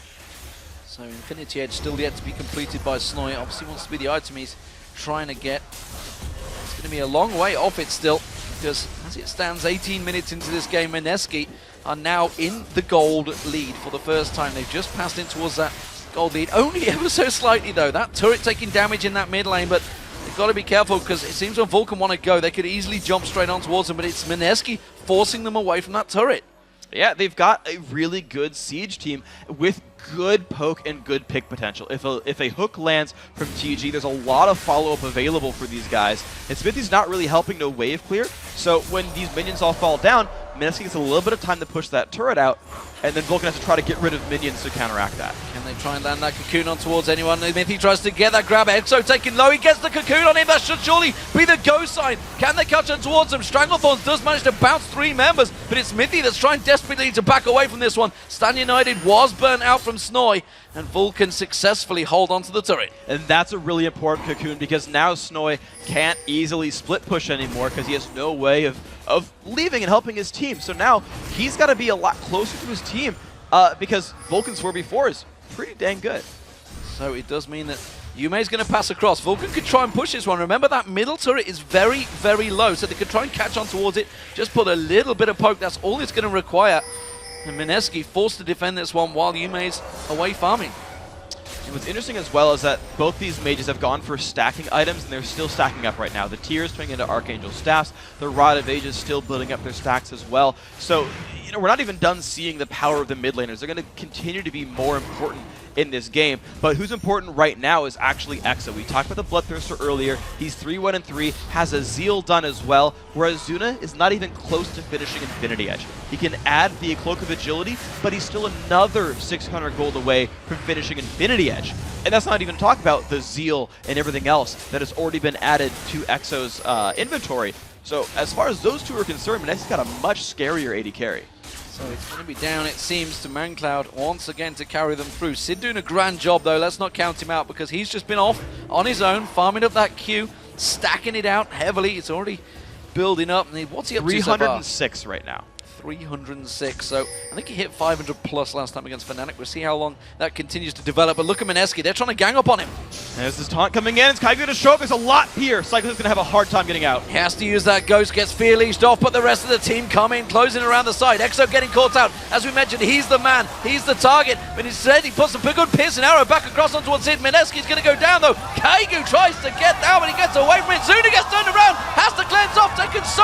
So Infinity Edge still yet to be completed by Snoy. Obviously wants to be the item he's trying to get. It's going to be a long way off it still, because as it stands 18 minutes into this game, MSK are now in the gold lead for the first time. They've just passed in towards that gold lead, only ever so slightly though. That turret taking damage in that mid lane, but they've got to be careful, because it seems when Vulcan want to go, they could easily jump straight on towards them, but it's MSK forcing them away from that turret. Yeah, they've got a really good siege team with good poke and good pick potential. If a hook lands from TG, there's a lot of follow-up available for these guys. And Smithy's not really helping to wave clear, so when these minions all fall down, MSK gets a little bit of time to push that turret out, and then Vulcan has to try to get rid of minions to counteract that. Can they try and land that cocoon on towards anyone? Smithy tries to get that grab. Exo taking low. He gets the cocoon on him. That should surely be the go sign. Can they catch on towards him? Stranglethorns does manage to bounce 3 members, but it's Smithy that's trying desperately to back away from this one. Stan United was burnt out from Snoy, and Vulcan successfully hold on to the turret. And that's a really important cocoon, because now Snoy can't easily split push anymore, because he has no way of leaving and helping his team. So now he's got to be a lot closer to his team, because Vulcan's 4v4 is pretty dang good. So it does mean that Yume's going to pass across. Vulcan could try and push this one. Remember, that middle turret is very, very low, so they could try and catch on towards it. Just put a little bit of poke. That's all it's going to require. And MSK forced to defend this one while Yume's away farming. And what's interesting as well is that both these mages have gone for stacking items, and they're still stacking up right now. The Tears turning into Archangel Staffs, the Rod of Ages still building up their stacks as well. So, you know, we're not even done seeing the power of the mid laners. They're going to continue to be more important in this game, but who's important right now is actually Exo. We talked about the Bloodthirster earlier. He's 3-1-3, has a Zeal done as well, whereas Zuna is not even close to finishing Infinity Edge. He can add the Cloak of Agility, but he's still another 600 gold away from finishing Infinity Edge. And that's not even talk about the Zeal and everything else that has already been added to Exo's inventory. So as far as those two are concerned, Nexus got a much scarier AD carry. So it's going to be down, it seems, to ManCloud once again to carry them through. Sid doing a grand job, though. Let's not count him out, because he's just been off on his own, farming up that Q, stacking it out heavily. It's already building up. And what's he up to so far? 306 right now. 306, so I think he hit 500 plus last time against Fnatic. We'll see how long that continues to develop, but look at MSK, they're trying to gang up on him. There's this taunt coming in, it's Kaigo to show up, there's a lot here. Cyclone's gonna have a hard time getting out. He has to use that Ghost, gets fear leashed off, but the rest of the team come in, closing around the side. Exo getting caught out. As we mentioned, he's the man, he's the target, but instead he puts a good piercing arrow back across on towards Sid. MSK's gonna go down though. Kaigo tries to get down, but he gets away from it. Zuna gets turned around, has to cleanse off, taken so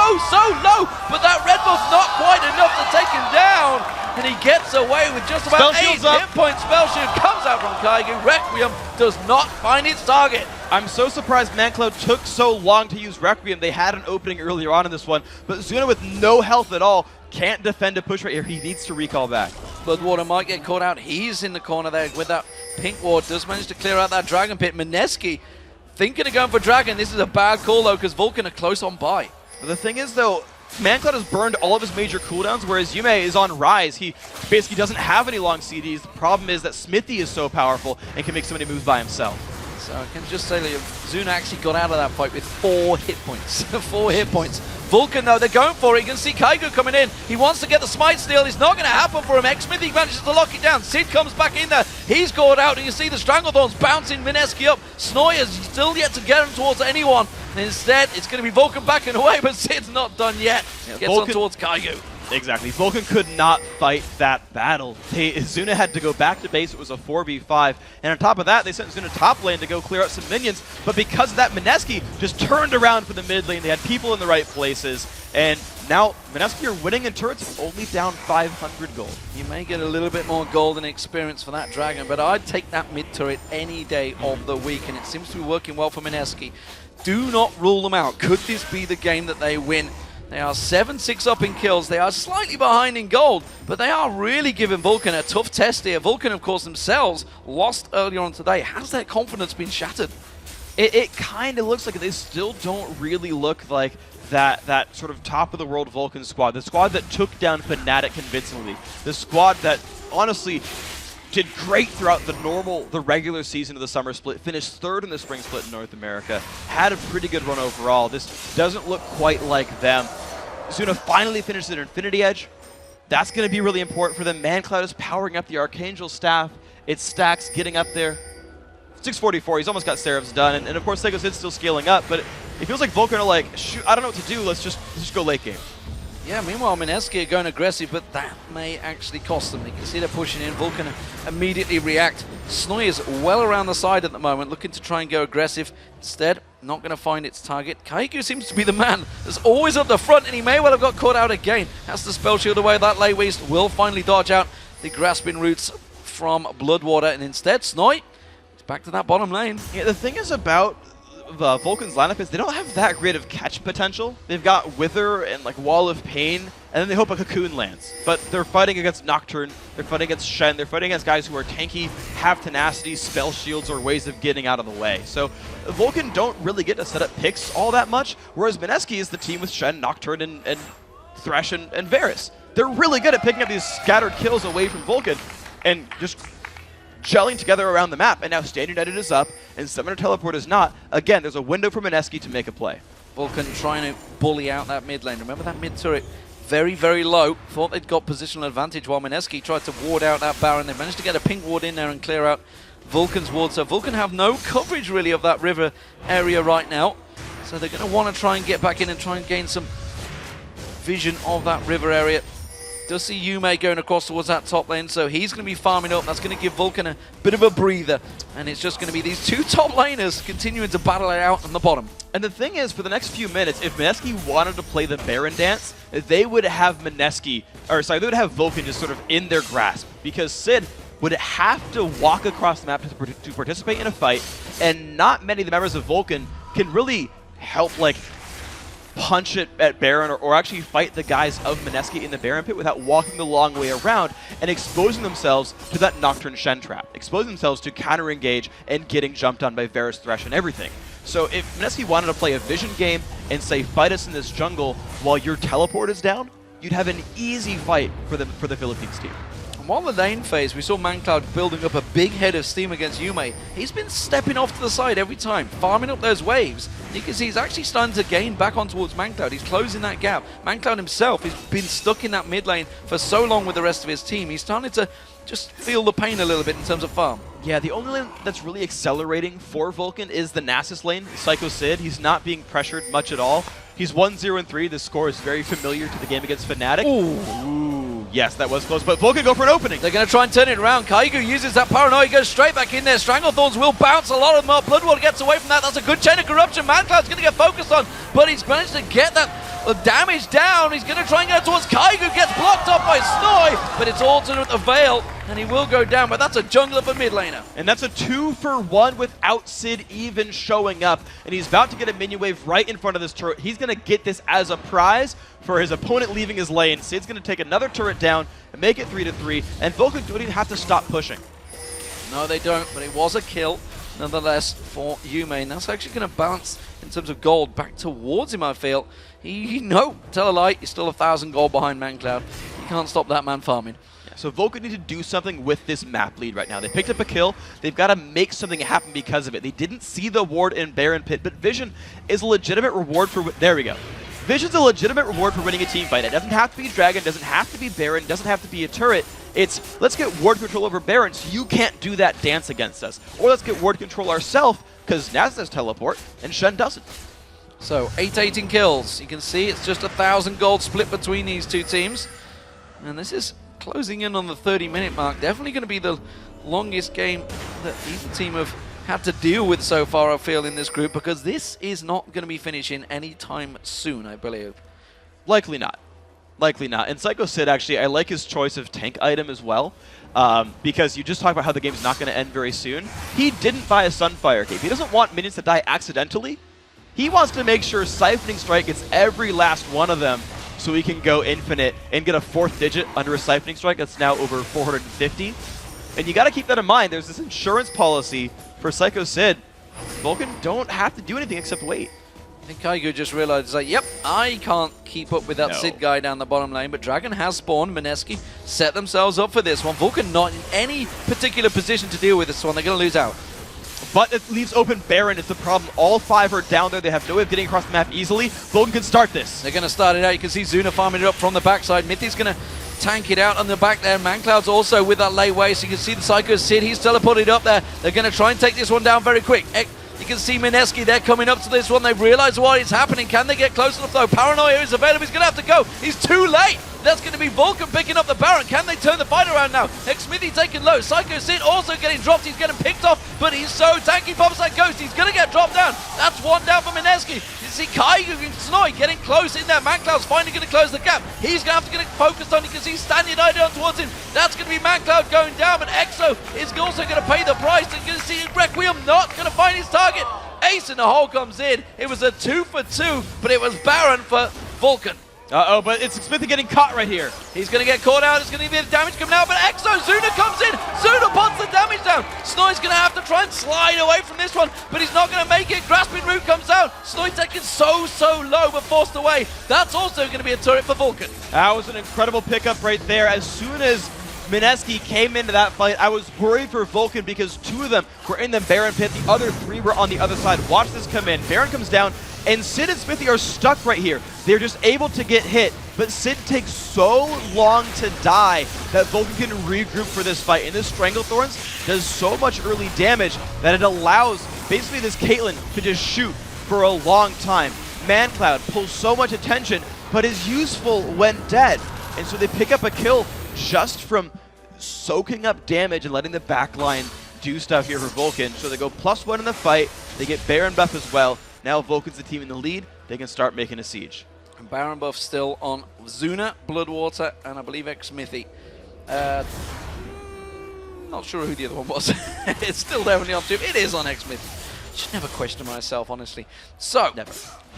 low, but that red buff's not quite enough to take him down, and he gets away with just about 8 hit points. Spell shield comes out from Kaigo. Requiem does not find its target. I'm so surprised ManCloud took so long to use Requiem. They had an opening earlier on in this one, but Zuna with no health at all can't defend a push right here. He needs to recall back. Bloodwater might get caught out. He's in the corner there with that pink ward. Does manage to clear out that Dragon Pit. Mineski thinking of going for Dragon. This is a bad call, though, because Vulcan are close on by. But the thing is, though, ManCloud has burned all of his major cooldowns, whereas Yume is on Rise. He basically doesn't have any long CDs. The problem is that Smithy is so powerful and can make so many moves by himself. So I can just say that Zuna actually got out of that fight with 4 hit points. 4 hit points. Vulcan, though, they're going for it. You can see Kaigo coming in. He wants to get the Smite steal. It's not going to happen for him. X-Smithy manages to lock it down. Sid comes back in there. He's caught out, and you see the Stranglethorns bouncing Mineski up. Snoy is still yet to get him towards anyone. And instead, it's going to be Vulcan backing away, but Sid's not done yet. Gets Vulcan, on towards Kaigo. Exactly. Vulcan could not fight that battle. Zuna had to go back to base. It was a 4v5. And on top of that, they sent Zuna top lane to go clear out some minions. But because of that, Mineski just turned around for the mid lane. They had people in the right places. And now Mineski are winning in turrets, only down 500 gold. You may get a little bit more gold and experience for that Dragon, but I'd take that mid turret any day of the week. And it seems to be working well for Mineski. Do not rule them out. Could this be the game that they win? They are 7-6 up in kills. They are slightly behind in gold, but they are really giving Vulcan a tough test here. Vulcan, of course, themselves lost earlier on today. Has their confidence been shattered? It kind of looks like they still don't really look like that sort of top-of-the-world Vulcan squad. The squad that took down Fnatic convincingly. The squad that, honestly, did great throughout the regular season of the summer split, finished 3rd in the spring split in North America, had a pretty good run overall. This doesn't look quite like them. Zuna finally finished at Infinity Edge. That's going to be really important for them. ManCloud is powering up the Archangel staff. It's Stacks getting up there. 644, he's almost got Seraph's done, and of course Sego Sid's still scaling up, but it feels like Vulcan are like, shoot, I don't know what to do, let's just go late game. Yeah, meanwhile, Mineski are going aggressive, but that may actually cost them. You can see they're pushing in. Vulcan immediately react. Snoy is well around the side at the moment, looking to try and go aggressive. Instead, not going to find its target. Kaigu seems to be the man that's always up the front, and he may well have got caught out again. Has to spell shield away. That lay waste will finally dodge out the grasping roots from Bloodwater, and instead, Snoy is back to that bottom lane. Yeah, the thing is about the Vulcan's lineup is they don't have that great of catch potential. They've got Wither and like Wall of Pain, and then they hope a Cocoon lands. But they're fighting against Nocturne, they're fighting against Shen, they're fighting against guys who are tanky, have tenacity, spell shields, or ways of getting out of the way. So Vulcan don't really get to set up picks all that much, whereas Mineski is the team with Shen, Nocturne, and Thresh and Varus. They're really good at picking up these scattered kills away from Vulcan and just gelling together around the map, and now Standard Edit is up, and Summoner Teleport is not. Again, there's a window for Mineski to make a play. Vulcan trying to bully out that mid lane. Remember that mid turret? Very, very low. Thought they'd got positional advantage while Mineski tried to ward out that Baron. They managed to get a pink ward in there and clear out Vulcan's ward. So Vulcan have no coverage really of that river area right now. So they're going to want to try and get back in and try and gain some vision of that river area. Does see Yume going across towards that top lane, so he's going to be farming up. That's going to give Vulcan a bit of a breather. And it's just going to be these two top laners continuing to battle it out on the bottom. And the thing is, for the next few minutes, if Mineski wanted to play the Baron dance, they would have they would have Vulcan just sort of in their grasp. Because Sid would have to walk across the map to participate in a fight, and not many of the members of Vulcan can really help, like, punch it at Baron or actually fight the guys of Mineski in the Baron pit without walking the long way around and exposing themselves to that Nocturne Shen trap, exposing themselves to counter-engage and getting jumped on by Varus, Thresh, and everything. So if Mineski wanted to play a vision game and say, fight us in this jungle while your teleport is down, you'd have an easy fight for the Philippines team. While the lane phase, we saw ManCloud building up a big head of steam against Yume. He's been stepping off to the side every time, farming up those waves. You can see he's actually starting to gain back on towards ManCloud. He's closing that gap. ManCloud himself has been stuck in that mid lane for so long with the rest of his team. He's starting to just feel the pain a little bit in terms of farm. Yeah, the only lane that's really accelerating for Vulcan is the Nasus lane, Psycho Sid. He's not being pressured much at all. He's 1-0-3. The score is very familiar to the game against Fnatic. Ooh, yes, that was close, but Vulcan go for an opening. They're going to try and turn it around. Kaigu uses that paranoia, goes straight back in there. Stranglethorns will bounce a lot of them up. Bloodwater gets away from that. That's a good chain of corruption. ManCloud's going to get focused on, but he's managed to get that damage down. He's going to try and go towards Kaigu, gets blocked up by Snoy, but it's all to the Veil. and he will go down, but that's a jungler for mid laner. And that's a 2-for-1 without Sid even showing up. And he's about to get a minion wave right in front of this turret. He's going to get this as a prize for his opponent leaving his lane. Sid's going to take another turret down and make it 3-3. And Vulcan don't even have to stop pushing. No, they don't, but it was a kill nonetheless for Yume. That's actually going to bounce in terms of gold back towards him, I feel. No, tell a lie, he's still 1,000 gold behind ManCloud. You can't stop that man farming. So Vulcan need to do something with this map lead right now. They picked up a kill. They've got to make something happen because of it. They didn't see the ward in Baron Pit, but Vision is a legitimate reward for... There we go. Vision's a legitimate reward for winning a team fight. It doesn't have to be Dragon, doesn't have to be Baron, doesn't have to be a turret. It's, let's get ward control over Baron so you can't do that dance against us. Or let's get ward control ourselves, because Naz has teleport, and Shen doesn't. So, 8-18 kills. You can see it's just 1,000 gold split between these two teams. And this is closing in on the 30-minute mark. Definitely going to be the longest game that either team have had to deal with so far, I feel, in this group, because this is not going to be finishing anytime soon, I believe. Likely not. Likely not. And Psycho Sid, actually, I like his choice of tank item as well, because you just talked about how the game's not going to end very soon. He didn't buy a Sunfire Cape. He doesn't want minions to die accidentally. He wants to make sure Siphoning Strike gets every last one of them so he can go infinite and get a 4th digit under a Siphoning Strike that's now over 450. And you got to keep that in mind. There's this insurance policy for Psycho Sid. Vulcan don't have to do anything except wait. I think Kaigo just realized, like, yep, I can't keep up with that Sid guy down the bottom lane, but Dragon has spawned. Mineski set themselves up for this one. Vulcan not in any particular position to deal with this one. They're going to lose out. But it leaves open Baron is the problem. All 5 are down there. They have no way of getting across the map easily. Vulcan can start this. They're going to start it out. You can see Zuna farming it up from the backside. Mithy's going to tank it out on the back there. ManCloud's also with that late wave, so you can see the Psycho Sid. He's teleported up there. They're going to try and take this one down very quick. You can see Mineski, they're coming up to this one. They've realized what is happening. Can they get close enough though? Paranoia is available. He's going to have to go. He's too late. That's going to be Vulcan picking up the Baron. Can they turn the fight around now? Smithy taking low. Psycho Sid also getting dropped. He's getting picked off, but he's so tanky. Pops like Ghost. He's going to get dropped down. That's one down for Mineski. You see Kaigu and Snoy getting close in there. ManCloud's finally going to close the gap. He's going to have to get it focused on. You can see standing down towards him. That's going to be ManCloud going down, but Exo is also going to pay the price. And you're going to see Requiem not going to find his target. Ace in the hole comes in. It was a 2-for-2, but it was Baron for Vulcan. Uh-oh, but it's Smithy getting caught right here. He's going to get caught out. It's going to be the damage coming out, but Exo, Zuna comes in. Zuna puts the damage down. Snoy's going to have to try and slide away from this one, but he's not going to make it. Grasping Root comes out. Snoy taking so low, but forced away. That's also going to be a turret for Vulcan. That was an incredible pickup right there. As soon as Mineski came into that fight, I was worried for Vulcan because 2 of them were in the Baron pit. The other 3 were on the other side. Watch this come in. Baron comes down, and Sid and Smithy are stuck right here. They're just able to get hit, but Sid takes so long to die that Vulcan can regroup for this fight. And this Stranglethorns does so much early damage that it allows basically this Caitlyn to just shoot for a long time. ManCloud pulls so much attention, but is useful when dead. And so they pick up a kill just from soaking up damage and letting the backline do stuff here for Vulcan. So they go +1 in the fight. They get Baron buff as well. Now Vulcan's the team in the lead. They can start making a siege. And Baron buff still on Zuna, Bloodwater, and I believe X-Smithy. Not sure who the other one was. It's still definitely on 2. It is on X-Smithy. Should never question myself, honestly. So, Never.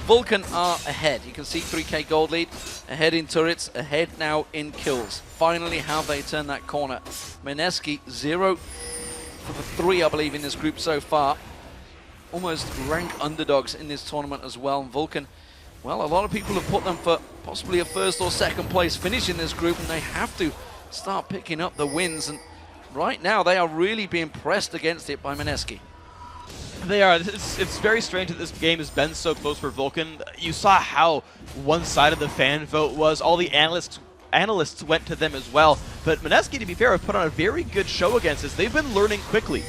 Vulcan are ahead. You can see 3k gold lead, ahead in turrets, ahead now in kills. Finally, how they turn that corner. Mineski, 0 for the 3, I believe, in this group so far. Almost rank underdogs in this tournament as well. And Vulcan, well, a lot of people have put them for possibly a 1st or 2nd place finish in this group, and they have to start picking up the wins. And right now, they are really being pressed against it by Mineski. They are. It's very strange that this game has been so close for Vulcan. You saw how one-sided the fan vote was. All the analysts went to them as well. But Mineski, to be fair, have put on a very good show against us. They've been learning quickly,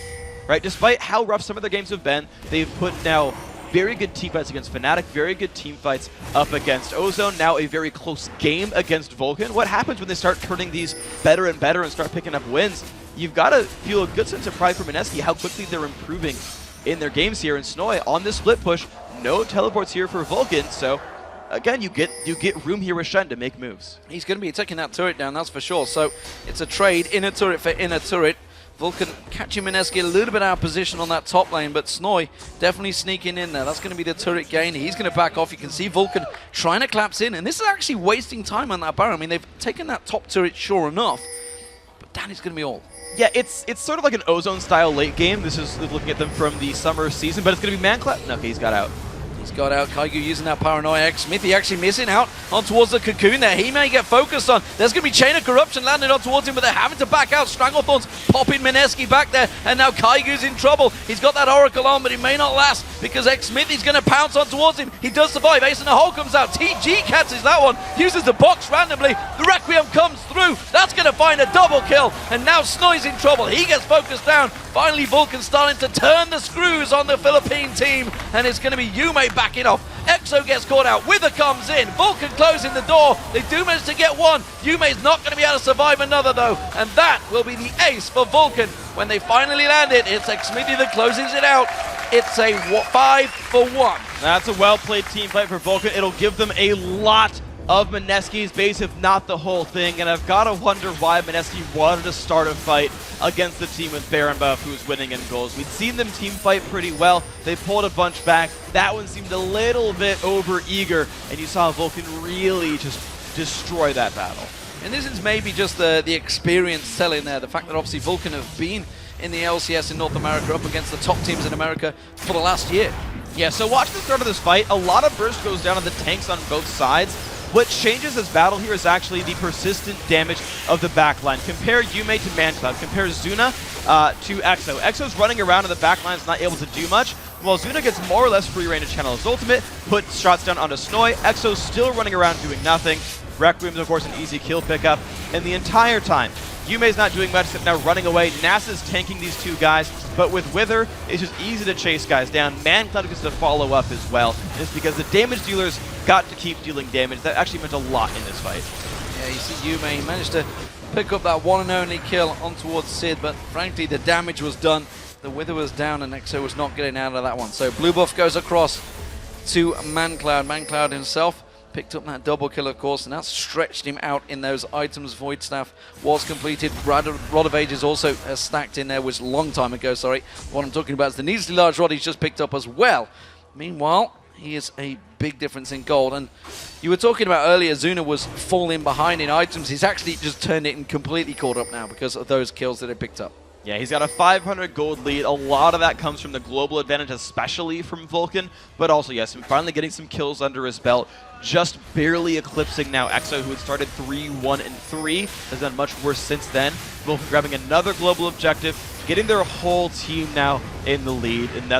right? Despite how rough some of their games have been, they've put now very good team fights against Fnatic, very good team fights up against Ozone, now a very close game against Vulcan. What happens when they start turning these better and better and start picking up wins? You've got to feel a good sense of pride for Mineski, how quickly they're improving in their games here. And Snoy on this split push, no teleports here for Vulcan, so again, you get room here with Shen to make moves. He's going to be taking that turret down, that's for sure. So it's a trade, inner turret for inner turret. Vulcan catching MSK a little bit out of position on that top lane, but Snoy definitely sneaking in there. That's going to be the turret gain. He's going to back off. You can see Vulcan trying to collapse in, and this is actually wasting time on that Baron. I mean, they've taken that top turret, sure enough, but Danny's going to be all. Yeah, it's sort of like an Ozone style late game. This is looking at them from the summer season, but it's going to be ManCloud. No, okay, he's got out. He's got out. Kaigu using that paranoia. Smithy actually missing out on towards the cocoon there. He may get focused on. There's going to be Chain of Corruption landed on towards him, but they're having to back out. Stranglethorns popping Mineski back there, and now Kaigu's in trouble. He's got that Oracle on, but it may not last because Smithy's going to pounce on towards him. He does survive. Ace in the hole comes out. TG catches that one, uses the box randomly. The Requiem comes through. That's going to find a double kill, and now Snoy's in trouble. He gets focused down. Finally, Vulcan starting to turn the screws on the Philippine team, and it's going to be Yume backing off. Exo gets caught out. Wither comes in. Vulcan closing the door. They do manage to get one. Yume's not going to be able to survive another, though, and that will be the ace for Vulcan. When they finally land it, it's Smithy that closes it out. It's a 5-for-1. That's a well-played team fight for Vulcan. It'll give them a lot of Mineski's base, if not the whole thing, and I've got to wonder why Mineski wanted to start a fight against the team with Baron Buff, who's winning in goals. We'd seen them team fight pretty well. They pulled a bunch back. That one seemed a little bit over-eager, and you saw Vulcan really just destroy that battle. And this is maybe just the experience selling there. The fact that obviously Vulcan have been in the LCS in North America up against the top teams in America for the last year. Yeah, so watch the start of this fight. A lot of burst goes down on the tanks on both sides. What changes this battle here is actually the persistent damage of the backline. Compare Yume to ManCloud. Compare Zuna to Exo. Exo's running around in the backline, is not able to do much, while Zuna gets more or less free reign to channel his ultimate, put shots down onto Snoy. Exo's still running around doing nothing. Requiem's, of course, an easy kill pickup. And the entire time, Yume's not doing much except now running away. NASA's tanking these two guys, but with Wither, it's just easy to chase guys down. ManCloud gets to follow up as well. And it's because the damage dealers got to keep dealing damage. That actually meant a lot in this fight. Yeah, you see Yume, he managed to pick up that one and only kill on towards Sid, but frankly, the damage was done. The Wither was down, and Exo was not getting out of that one. So blue buff goes across to ManCloud. ManCloud himself picked up that double kill, of course, and that stretched him out in those items. Void Staff was completed. Rod of Ages also stacked in there, was a long time ago, sorry. What I'm talking about is the needlessly large rod he's just picked up as well. Meanwhile, he is a big difference in gold. And you were talking about earlier, Zuna was falling behind in items. He's actually just turned it and completely caught up now because of those kills that he picked up. Yeah, he's got a 500 gold lead. A lot of that comes from the global advantage, especially from Vulcan, but also, yes, finally getting some kills under his belt. Just barely eclipsing now Exo, who had started 3-1-3, has done much worse since then. Vulcan grabbing another global objective, getting their whole team now in the lead, and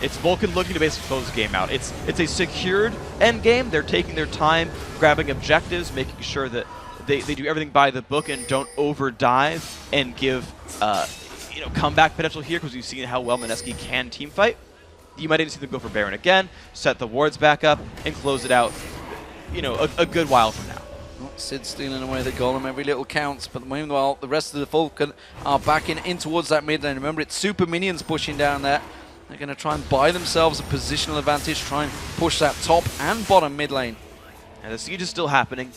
it's Vulcan looking to basically close the game out. It's a secured end game. They're taking their time, grabbing objectives, making sure that they do everything by the book and don't overdive and give comeback potential here, because we've seen how well Mineski can team fight. You might even see them go for Baron again, set the wards back up, and close it out, a good while from now. Sid stealing away the golem, every little counts, but meanwhile, the rest of the Vulcan are backing in towards that mid lane. Remember, it's super minions pushing down there. They're going to try and buy themselves a positional advantage, try and push that top and bottom mid lane. And the siege is still happening.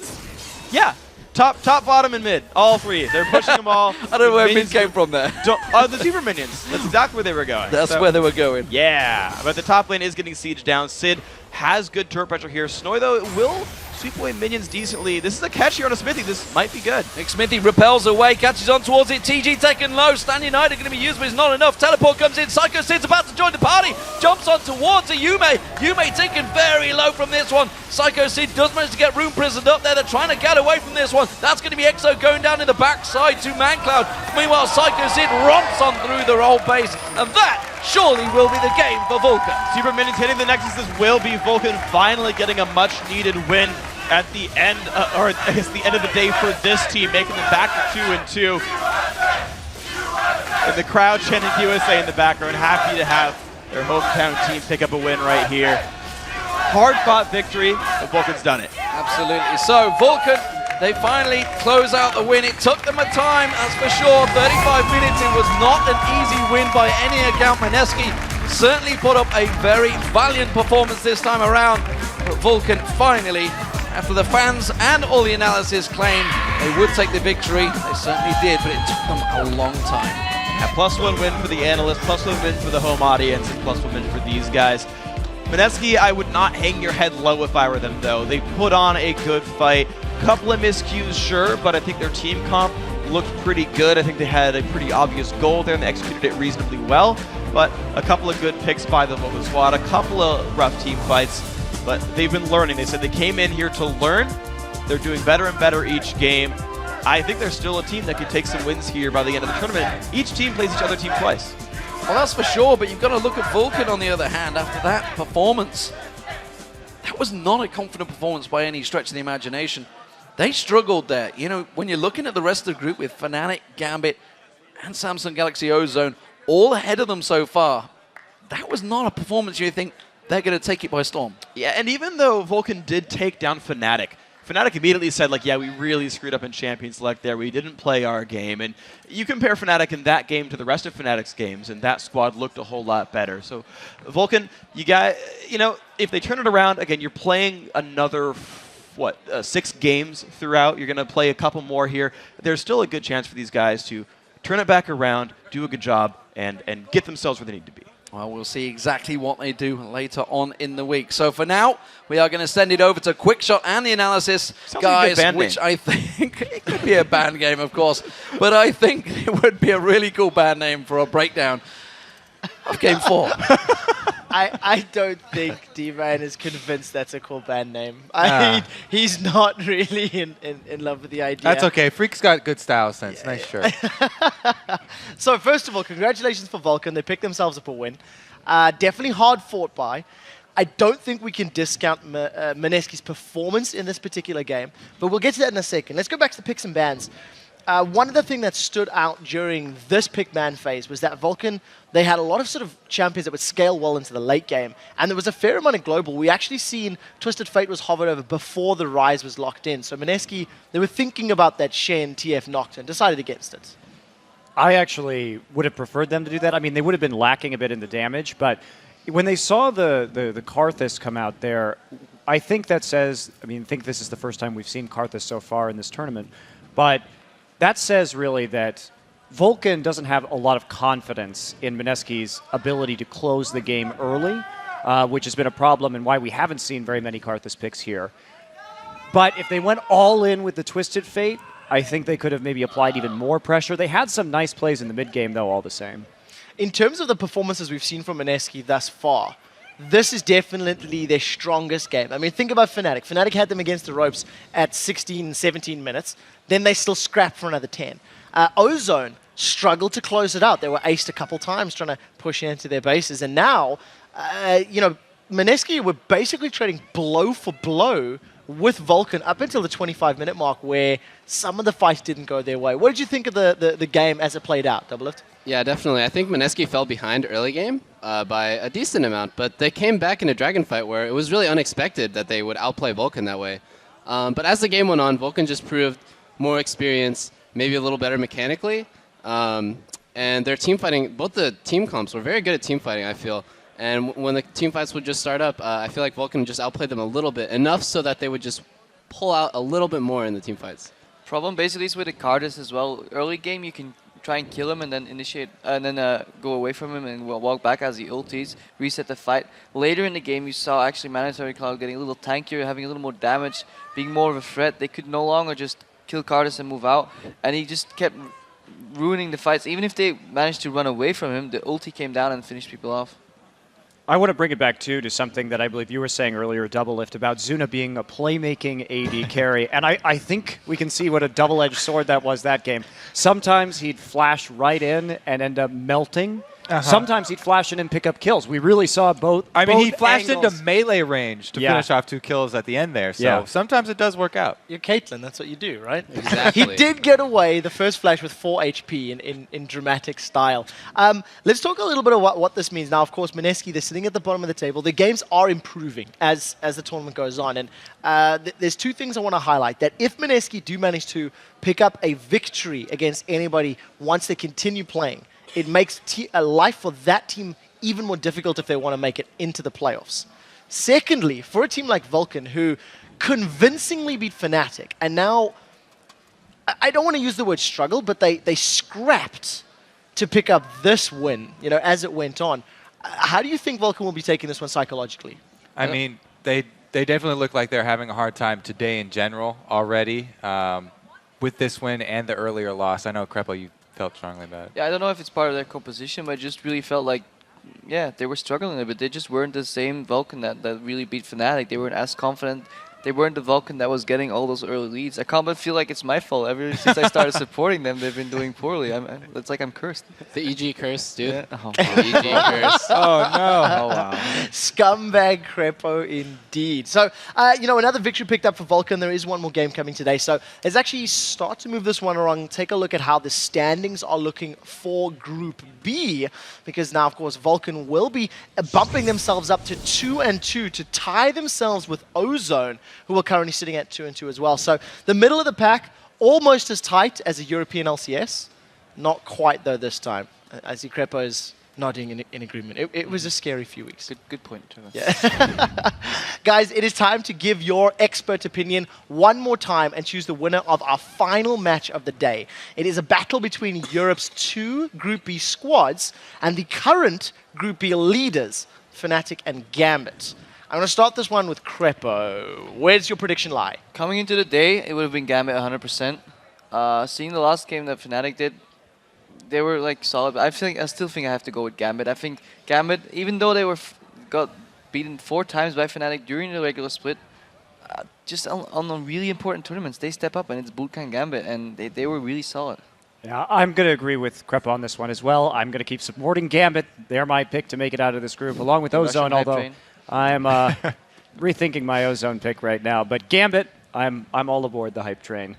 Yeah, top, bottom, and mid, all three. They're pushing them all. I don't know where mid came from there. The super minions. That's exactly where they were going. That's where they were going. Yeah, but the top lane is getting sieged down. Sid has good turret pressure here. Snoy, though, it will sweep away minions decently. This is a catch here on a Smithy. This might be good. Smithy repels away, catches on towards it. TG taken low. Stand United going to be used, but it's not enough. Teleport comes in. Psycho Sid's about to join the party. Jumps on towards Yume. Yume taken very low from this one. Psycho Sid does manage to get room prisoned up there. They're trying to get away from this one. That's going to be Exo going down in the backside to ManCloud. Meanwhile, Psycho Sid romps on through the whole base, and that surely will be the game for Vulcan. Super minions hitting the Nexus. This will be Vulcan finally getting a much-needed win at the end, or I guess the end of the day for this team, making them back to 2-2. And the crowd chanting USA in the background, happy to have their hometown team pick up a win right here. Hard-fought victory, but Vulcan's done it. Absolutely. So Vulcan, they finally close out the win. It took them a time, that's for sure. 35 minutes. It was not an easy win by any account. Mineski certainly put up a very valiant performance this time around. But Vulcan finally, after the fans and all the analysis claimed they would take the victory, they certainly did, but it took them a long time. Yeah, +1 win for the analysts, +1 win for the home audience, and +1 win for these guys. MSK, I would not hang your head low if I were them, though. They put on a good fight. Couple of miscues, sure, but I think their team comp looked pretty good. I think they had a pretty obvious goal there, and they executed it reasonably well. But a couple of good picks by the Vulcan squad, a couple of rough team fights, but they've been learning. They said they came in here to learn. They're doing better and better each game. I think they're still a team that could take some wins here by the end of the tournament. Each team plays each other team twice. Well, that's for sure, but you've got to look at Vulcan on the other hand after that performance. That was not a confident performance by any stretch of the imagination. They struggled there. You know, when you're looking at the rest of the group with Fnatic, Gambit, and Samsung Galaxy Ozone all ahead of them so far, that was not a performance you think they're going to take it by storm. Yeah, and even though Vulcan did take down Fnatic, Fnatic immediately said, like, yeah, we really screwed up in Champion Select there. We didn't play our game. And you compare Fnatic in that game to the rest of Fnatic's games, and that squad looked a whole lot better. So, Vulcan, you know, if they turn it around, again, you're playing another, 6 games throughout. You're going to play a couple more here. There's still a good chance for these guys to turn it back around, do a good job, and get themselves where they need to be. Well, we'll see exactly what they do later on in the week. So for now, we are going to send it over to Quickshot and the analysis, Sounds guys, like a good band which name. I think it could be a band game, of course, but I think it would be a really cool band name for a breakdown of Game 4. I don't think D-Man is convinced that's a cool band name. I mean, he's not really in love with the idea. That's okay. Freak's got good style sense. Nice shirt. So first of all, congratulations for Vulcan. They picked themselves up a win. Definitely hard fought by. I don't think we can discount MSK's performance in this particular game, but we'll get to that in a second. Let's go back to the picks and bans. One of the things that stood out during this pick ban phase was that Vulcan, they had a lot of sort of champions that would scale well into the late game, and there was a fair amount of global. We actually seen Twisted Fate was hovered over before the Rise was locked in. So MSK, they were thinking about that Shen TF Noct and decided against it. I actually would have preferred them to do that. I mean, they would have been lacking a bit in the damage, but when they saw the Karthus come out there, I think that says, I mean, I think this is the first time we've seen Karthus so far in this tournament, but that says really that Vulcan doesn't have a lot of confidence in MSK's ability to close the game early, which has been a problem and why we haven't seen very many Karthus picks here. But if they went all in with the Twisted Fate, I think they could have maybe applied even more pressure. They had some nice plays in the mid-game, though, all the same. In terms of the performances we've seen from MSK thus far, this is definitely their strongest game. I mean, think about Fnatic. Fnatic had them against the ropes at 16, 17 minutes. Then they still scrapped for another 10. Ozone struggled to close it out. They were aced a couple times trying to push into their bases. And now, you know, MSK were basically trading blow for blow with Vulcan up until the 25-minute mark where some of the fights didn't go their way. What did you think of the game as it played out, Doublelift? Yeah, definitely. I think MSK fell behind early game by a decent amount, but they came back in a dragon fight where it was really unexpected that they would outplay Vulcan that way. But as the game went on, Vulcan just proved more experience, maybe a little better mechanically, and their team fighting, both the team comps were very good at team fighting, I feel. And when the team fights would just start up, I feel like Vulcan just outplayed them a little bit, enough so that they would just pull out a little bit more in the team fights. Problem basically is with the Karthus as well. Early game you can try and kill him and then initiate and then go away from him and walk back as he ulties, reset the fight. Later in the game you saw actually Mandatory Cloud getting a little tankier, having a little more damage, being more of a threat. They could no longer just kill Karthus and move out, and he just kept ruining the fights. Even if they managed to run away from him, the ulti came down and finished people off. I want to bring it back, too, to something that I believe you were saying earlier, Doublelift, about Zuna being a playmaking AD carry. And I think we can see what a double-edged sword that was that game. Sometimes he'd flash right in and end up melting. Sometimes he'd flash in and pick up kills. We really saw both. I mean, he both flashed angles. into melee range to finish off 2 kills at the end there. So sometimes it does work out. You're Caitlyn, that's what you do, right? Exactly. He did get away the first flash with 4 HP in dramatic style. Let's talk a little bit about what this means. Now, of course, MSK, they're sitting at the bottom of the table. The games are improving as the tournament goes on. And there's 2 things I want to highlight. That if MSK do manage to pick up a victory against anybody once they continue playing, it makes life for that team even more difficult if they want to make it into the playoffs. Secondly, for a team like Vulcan, who convincingly beat Fnatic, and now, I don't want to use the word struggle, but they scrapped to pick up this win, you know, as it went on. How do you think Vulcan will be taking this one psychologically? I mean, they definitely look like they're having a hard time today in general already with this win and the earlier loss. I know, Crepo, you felt strongly about it. Yeah, I don't know if it's part of their composition, but I just really felt like, yeah, they were struggling a bit. They just weren't the same Vulcan that really beat Fnatic. They weren't as confident. They weren't the Vulcan that was getting all those early leads. I can't but feel like it's my fault. Ever since I started supporting them, they've been doing poorly. It's like I'm cursed. The EG curse, dude. Yeah. Oh, EG curse. Oh, no. Oh, wow. Scumbag Crepo indeed. So, you know, another victory picked up for Vulcan. There is one more game coming today. So let's actually start to move this one along. Take a look at how the standings are looking for Group B. Because now, of course, Vulcan will be bumping themselves up to 2-2 to tie themselves with Ozone, who are currently sitting at 2-2 as well. So the middle of the pack, almost as tight as a European LCS. Not quite, though, this time. I see Crepo is nodding in agreement. It was a scary few weeks. Good point, Trevor. Yeah. Guys, it is time to give your expert opinion one more time and choose the winner of our final match of the day. It is a battle between Europe's 2 Group B squads and the current Group B leaders, Fnatic and Gambit. I'm going to start this one with Crepo. Where's your prediction lie? Coming into the day, it would have been Gambit 100%. Seeing the last game that Fnatic did, they were like solid. But I still think I have to go with Gambit. I think Gambit, even though they got beaten 4 times by Fnatic during the regular split, just on really important tournaments, they step up and it's Bootcamp Gambit, and they were really solid. Yeah, I'm going to agree with Crepo on this one as well. I'm going to keep supporting Gambit. They're my pick to make it out of this group, along with Ozone, although I'm rethinking my Ozone pick right now. But Gambit, I'm all aboard the hype train.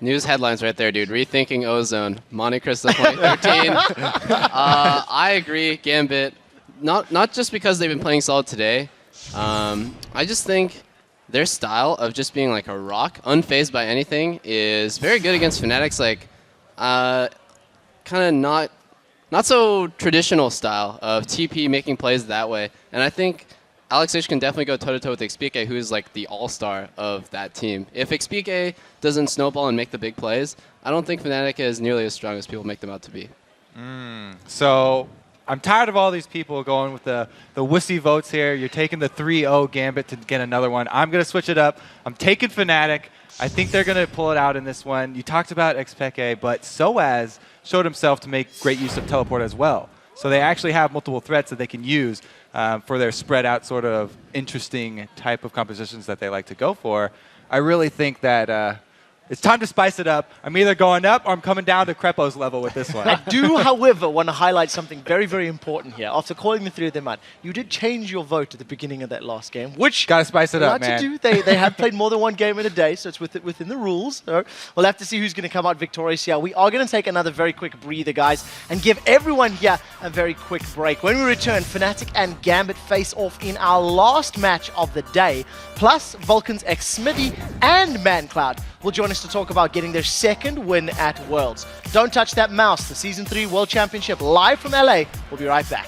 News headlines right there, dude. Rethinking Ozone. Monte Cristo 2013. I agree, Gambit. Not just because they've been playing solid today. I just think their style of just being like a rock, unfazed by anything, is very good against Fnatic's like kind of not so traditional style of TP making plays that way. And I think Alex H can definitely go toe-to-toe with XPK, who is like the all-star of that team. If XPK doesn't snowball and make the big plays, I don't think Fnatic is nearly as strong as people make them out to be. So I'm tired of all these people going with the wussy votes here. You're taking the 3-0 Gambit to get another one. I'm going to switch it up. I'm taking Fnatic. I think they're going to pull it out in this one. You talked about XPK, but Soaz showed himself to make great use of teleport as well. So they actually have multiple threats that they can use for their spread out sort of interesting type of compositions that they like to go for. I really think that it's time to spice it up. I'm either going up or I'm coming down to Crepo's level with this one. I do, however, want to highlight something very, very important here. After calling the 3 of them out, you did change your vote at the beginning of that last game, which gotta spice it up, man. To do. They have played more than one game in a day, so it's within the rules. So we'll have to see who's going to come out victorious here. We are going to take another very quick breather, guys, and give everyone here a very quick break. When we return, Fnatic and Gambit face off in our last match of the day, plus Vulcan's ex Smitty and ManCloud will join us to talk about getting their 2nd win at Worlds. Don't touch that mouse. The Season 3 World Championship live from LA. We'll be right back.